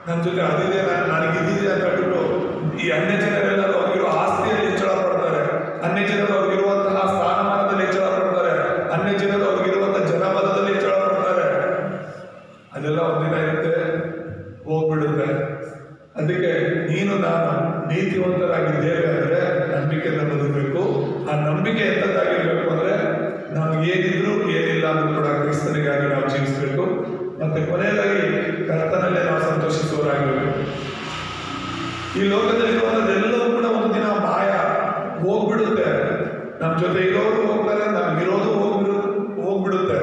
ನನ್ನ ಜೊತೆ ಅದಿದೆ, ನನಗಿದ್ದಿದೆ ಅಂತ ಹೇಳ್ಬಿಟ್ಟು ಈ ಅನ್ಯ ಜನರೆಲ್ಲರೂ ಅವ್ರಿಗಿರೋ ಆಸ್ತಿಯಲ್ಲಿ ಹೆಚ್ಚಳ ಪಡ್ತಾರೆ, ಅನ್ಯ ಜನರು ಅವ್ರಿಗಿರುವಂತಹ ಸ್ಥಾನಮಾನದಲ್ಲಿ ಹೆಚ್ಚಳ ಪಡ್ತಾರೆ, ಅನ್ಯ ಜನರು ಅವ್ರಿಗಿರುವಂತಹ ಜನಪದದಲ್ಲಿ ಹೆಚ್ಚಳ ಪಡ್ತಾರೆ. ಅದೆಲ್ಲ ಒಂದಿನ ಇರುತ್ತೆ, ಹೋಗ್ಬಿಡುತ್ತೆ. ಅದಕ್ಕೆ ನೀನು ನಾನು ನೀತಿವಂತರಾಗಿದ್ದೇವೆ ಅಂದರೆ ನಂಬಿಕೆಯಿಂದ ಬದುಕಬೇಕು. ಆ ನಂಬಿಕೆ ಎಂಥದ್ದಾಗಿರ್ಬೇಕು ಅಂದರೆ ನಾವು ಏನಿದ್ರು ಏನಿಲ್ಲ ಅಂದ್ರೂ ಕೂಡ ಕ್ರಿಸ್ತನಿಗಾಗಿ ನಾವು ಜೀವಿಸಬೇಕು. ಮತ್ತೆ ಕೊನೆಯದಾಗಿ ಕರ್ತನಲ್ಲೇ ನಾವು ಸಂತೋಷಿಸುವವರಾಗಬೇಕು. ಈ ಲೋಕದಲ್ಲಿರುವಂಥದ್ದೆಲ್ಲವೂ ಕೂಡ ಒಂದು ದಿನ ಮಾಯ ಹೋಗ್ಬಿಡುತ್ತೆ. ನಮ್ಮ ಜೊತೆ ಇರೋರು ಹೋಗ್ತಾರೆ, ನಮ್ಗಿರೋದು ಹೋಗ್ಬಿಡುತ್ತೆ.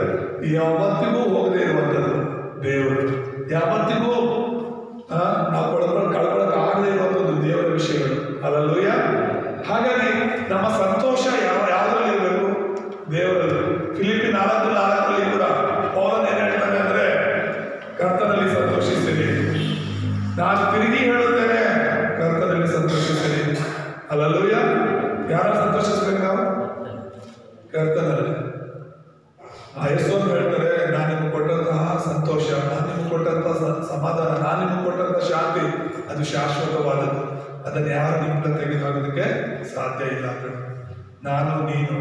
ಯಾವತ್ತಿಗೂ ಹೋಗದೆ ಇರುವಂಥದ್ದು ದೇವರು, ಯಾವತ್ತಿಗೂ ನಾವು ಕಳ್ಕೊಳಕ್ ಆಗದೆ ಇರುವಂಥದ್ದು ದೇವರ ವಿಷಯಗಳು. ಅಲ್ಲೂಯ್ಯ. ಹಾಗಾಗಿ ನಮ್ಮ ಸಂತೋಷ ಯಾವುದ್ರಲ್ಲಿ ಇರಬೇಕು? ದೇವರಲ್ಲಿ. ಫಿಲಿಪ್ಪಿ 4:4 ಕೂಡ ಪೌಲನು ಏನ್ ಹೇಳ್ತಾನೆ ಅಂದ್ರೆ, ಕರ್ತನಲ್ಲಿ ಸಂತೋಷಿಸಿರಿ. ನಾನು ತಿರುಗಿ ಹೇಳುತ್ತೇನೆ, ಕರ್ತನಲ್ಲಿ ಸಂತೋಷಿಸಿರಿ. ಅಲ್ಲೂಯ್ಯ. ಯಾರು ಸಂತೋಷಿಸ್ಬೇಕು ನಾವು? ಕರ್ತನಲ್ಲಿ. ಆ ಯೇಸುವನ್ನು ಹೇಳ್ತಾರೆ, ನಾನು ನಿಮ್ಗೆ ಕೊಟ್ಟಂತಹ ಸಂತೋಷ, ನಾನು ನಿಮ್ಗೆ ಕೊಟ್ಟಂತಹ ಸಮಾಧಾನ, ನಾನು ನಿಮ್ಗೆ ಕೊಟ್ಟಂತಹ ಶಾಂತಿ ಅದು ಶಾಶ್ವತವಾದದ್ದು. ಅದನ್ನು ಯಾರು ನಿಮ್ಮಿಂದ ತೆಗೆದುಹಾಕೋದಕ್ಕೆ ಸಾಧ್ಯ ಇಲ್ಲ. ನಾನು ನೀನು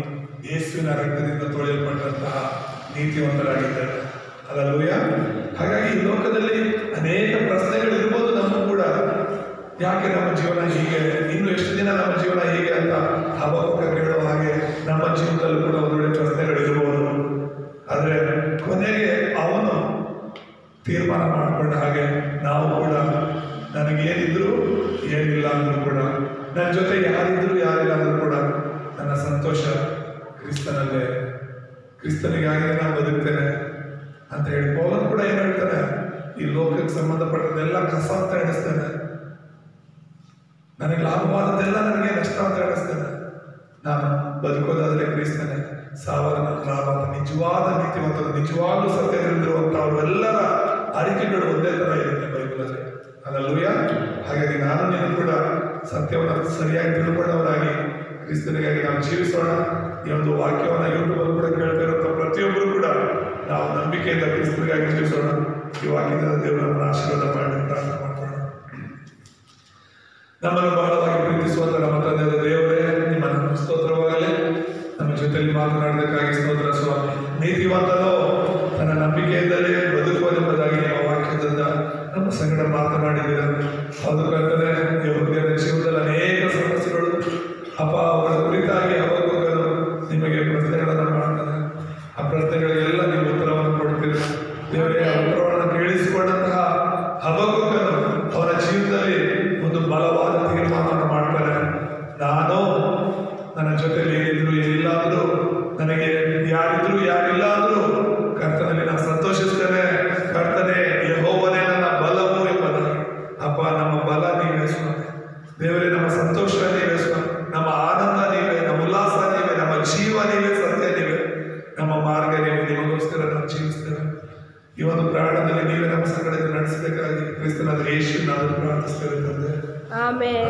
ಯೇಸುವಿನ ರಕ್ತದಿಂದ ತೊಳೆಯಲ್ಪಟ್ಟಂತಹ ನೀತಿವಂತರಾಗಿದ್ದೇವೆ. ಅಲ್ಲೂಯ್ಯ. ಹಾಗಾಗಿ ಈ ಲೋಕದಲ್ಲಿ ಅನೇಕ ಪ್ರಶ್ನೆಗಳು ಇರ್ಬೋದು ನಮಗೂ ಕೂಡ. ಯಾಕೆ ನಮ್ಮ ಜೀವನ ಹೀಗೆ, ಇನ್ನು ಎಷ್ಟು ದಿನ ನಮ್ಮ ಜೀವನ ಹೀಗೆ ಅಂತ ಹಬಕ್ಕೂಕ ಕೇಳುವ ಹಾಗೆ ನಮ್ಮ ಜೀವನದಲ್ಲೂ ಕೂಡ ಒಂದೊಳ್ಳೆ ಪ್ರಶ್ನೆಗಳಿರ್ಬೋದು. ಆದರೆ ಕೊನೆಗೆ ಅವನು ತೀರ್ಮಾನ ಮಾಡಿಕೊಂಡ ಹಾಗೆ ನಾವು ಕೂಡ ನನಗೇನಿದ್ರು ಏನಿಲ್ಲ ಅಂದ್ರೂ ಕೂಡ, ನನ್ನ ಜೊತೆ ಯಾರಿದ್ರು ಯಾರಿಲ್ಲ ಅಂದ್ರೂ ಕೂಡ ನನ್ನ ಸಂತೋಷ ಕ್ರಿಸ್ತನಲ್ಲೇ, ಕ್ರಿಸ್ತನಿಗಾಗಿಯೇ ನಾನು ಬದುಕ್ತೇನೆ ಅಂತ ಹೇಳಿ ಪೌಲನು ಕೂಡ ಏನು ಹೇಳ್ತಾನೆ, ಈ ಲೋಕಕ್ಕೆ ಸಂಬಂಧಪಟ್ಟದೆಲ್ಲ ಕಸ ಅಂತ ಎಣಿಸ್ತೇನೆ, ನನಗೆ ಲಾಭವಾದದ್ದೆಲ್ಲ ನನಗೆ ನಷ್ಟ ಅಂತ ಎಣಿಸ್ತೇನೆ. ನಾನು ಬದುಕೋದಾದ್ರೆ ಕ್ರಿಸ್ತನೇ, ಸಾವನ್ನ ಲಾಭ ಅಂತ ನಿಜವಾದ ನೀತಿವಂತರು, ನಿಜವಾಗ್ಲೂ ಸತ್ಯದಲ್ಲಿರುವಂಥವ್ರು ಎಲ್ಲರ ಅರಿಕೆಗಳು ಒಂದೇ ಥರ ಇರುತ್ತೆ ಬೈಬಲಲ್ಲಿ. ಅಲ್ಲೂಯ್ಯ. ಹಾಗಾಗಿ ನಾನು ನೀನು ಕೂಡ ಸತ್ಯವನ್ನು ಸರಿಯಾಗಿ ತಿಳ್ಕೊಂಡವರಾಗಿ ಕ್ರಿಸ್ತನಿಗಾಗಿ ನಾವು ಜೀವಿಸೋಣ. ಈ ಒಂದು ವಾಕ್ಯವನ್ನು ಯೂಟ್ಯೂಬಲ್ಲಿ ಕೂಡ ಕೇಳ್ತಾ ಇರುವಂಥ ಪ್ರತಿಯೊಬ್ಬರು ಕೂಡ ನಾವು ನಂಬಿಕೆಯಿಂದ ಕ್ರಿಸ್ತನಿಗಾಗಿ ಜೀವಿಸೋಣ. ಈ ವಾಕ್ಯದ ದೇವರನ್ನು ಆಶೀರ್ವಾದ ಮಾಡಿ ಪ್ರಾರ್ಥನೆ ಮಾಡ್ಕೊಳ್ಳೋಣ. ನಮ್ಮನ್ನು ಬಹಳವಾಗಿ ಪ್ರೀತಿಸುವಂತ ನಮ್ಮ ತಂದೆಯಾದ ದೇವರೇ, ನಿಮ್ಮನ್ನು ಸ್ತೋತ್ರವಾಗಲಿ. ನಮ್ಮ ಜೊತೆಯಲ್ಲಿ ಮಾತನಾಡೋದಕ್ಕಾಗಿ ಸ್ತೋತ್ರ ಸ್ವಾಮಿ. ನೀತಿವಂತನು ತನ್ನ ನಂಬಿಕೆಯಿಂದಲೇ ಬದುಕುವುದೆಂಬುದಾಗಿ ನಿಮ್ಮ ವಾಕ್ಯದಿಂದ ನಮ್ಮ ಸಂಗಡ ಮಾತನಾಡಿದ್ದೀರ. ಅದು ಕರ್ತನೆ, ಯೆಹೂದ್ಯರ ಜೀವನದಲ್ಲಿ ಅನೇಕ ಸಮಸ್ಯೆಗಳು ಅಪ್ಪ, ಅವುಗಳ ಕುರಿತಾಗಿ ಹಬಕ್ಕೂಕನು ನಿಮಗೆ ಪ್ರಶ್ನೆಗಳನ್ನು ಮಾಡ್ತಾನೆ. ಆ ಪ್ರಶ್ನೆಗಳಿಗೆಲ್ಲ ನೀವು ಉತ್ತರವನ್ನು ಕೊಡ್ತೀರಿ ದೇವರೇ. ಆ ಉತ್ತರವನ್ನು ಕೇಳಿಸಿಕೊಂಡಂತಹ ಹಬಕ್ಕೂಕನು ಅವನ ಜೀವನದಲ್ಲಿ ಒಂದು ಬಲವಾದ ತೀರ್ಮಾನವನ್ನು ಮಾಡ್ತಾನೆ. ನಾನು ನನ್ನ ಜೊತೆಲಿ ಏನಿದ್ರು ಏನಿಲ್ಲ ಅಂದ್ರು, ನನಗೆ ಯಾರಿದ್ರು ಯಾರಿಲ್ಲ ಅಂದ್ರು ಕರ್ತನಲ್ಲಿ ನಾನು ಸಂತೋಷಿಸ್ತೇನೆ. ಕರ್ತನೆ ಯೆಹೋವನೇ ನನ್ನ ಬಲವು ಎಂಬುದಾಗಿ. ಅಪ್ಪ, ನಮ್ಮ ಬಲ ನೀವೇ ಸ್ವಾಮಿ ದೇವರೇ, ನಮ್ಮ ಸಂತೋಷ ನೀವೇ ಸ್ವಾಮಿ, ನಮ್ಮ ಆನಂದ ನೀವೇ, ನಮ್ಮ ಉಲ್ಲಾಸ ನೀವೇ, ನಮ್ಮ ಜೀವ ನೀವೇ, ಸತ್ಯ ನೀವೇ, ನಮ್ಮ ಮಾರ್ಗ ನೀವೇ. ನಿಮಗೋಸ್ಕರ ನಾವು ಜೀವಿಸ್ತೇವೆ. ಈ ಒಂದು ಪ್ರಾಣದಲ್ಲಿ ನೀವೇ ನಮ್ಮ ಸಂಗಡ ನಡೆಸಬೇಕಾಗಿ ಕ್ರಿಸ್ತನಾದ ಯೇಸುವಿನ ಪ್ರಾರ್ಥಿಸ್ತೇವೆ ತಂದೆ. ಆಮೆನ್.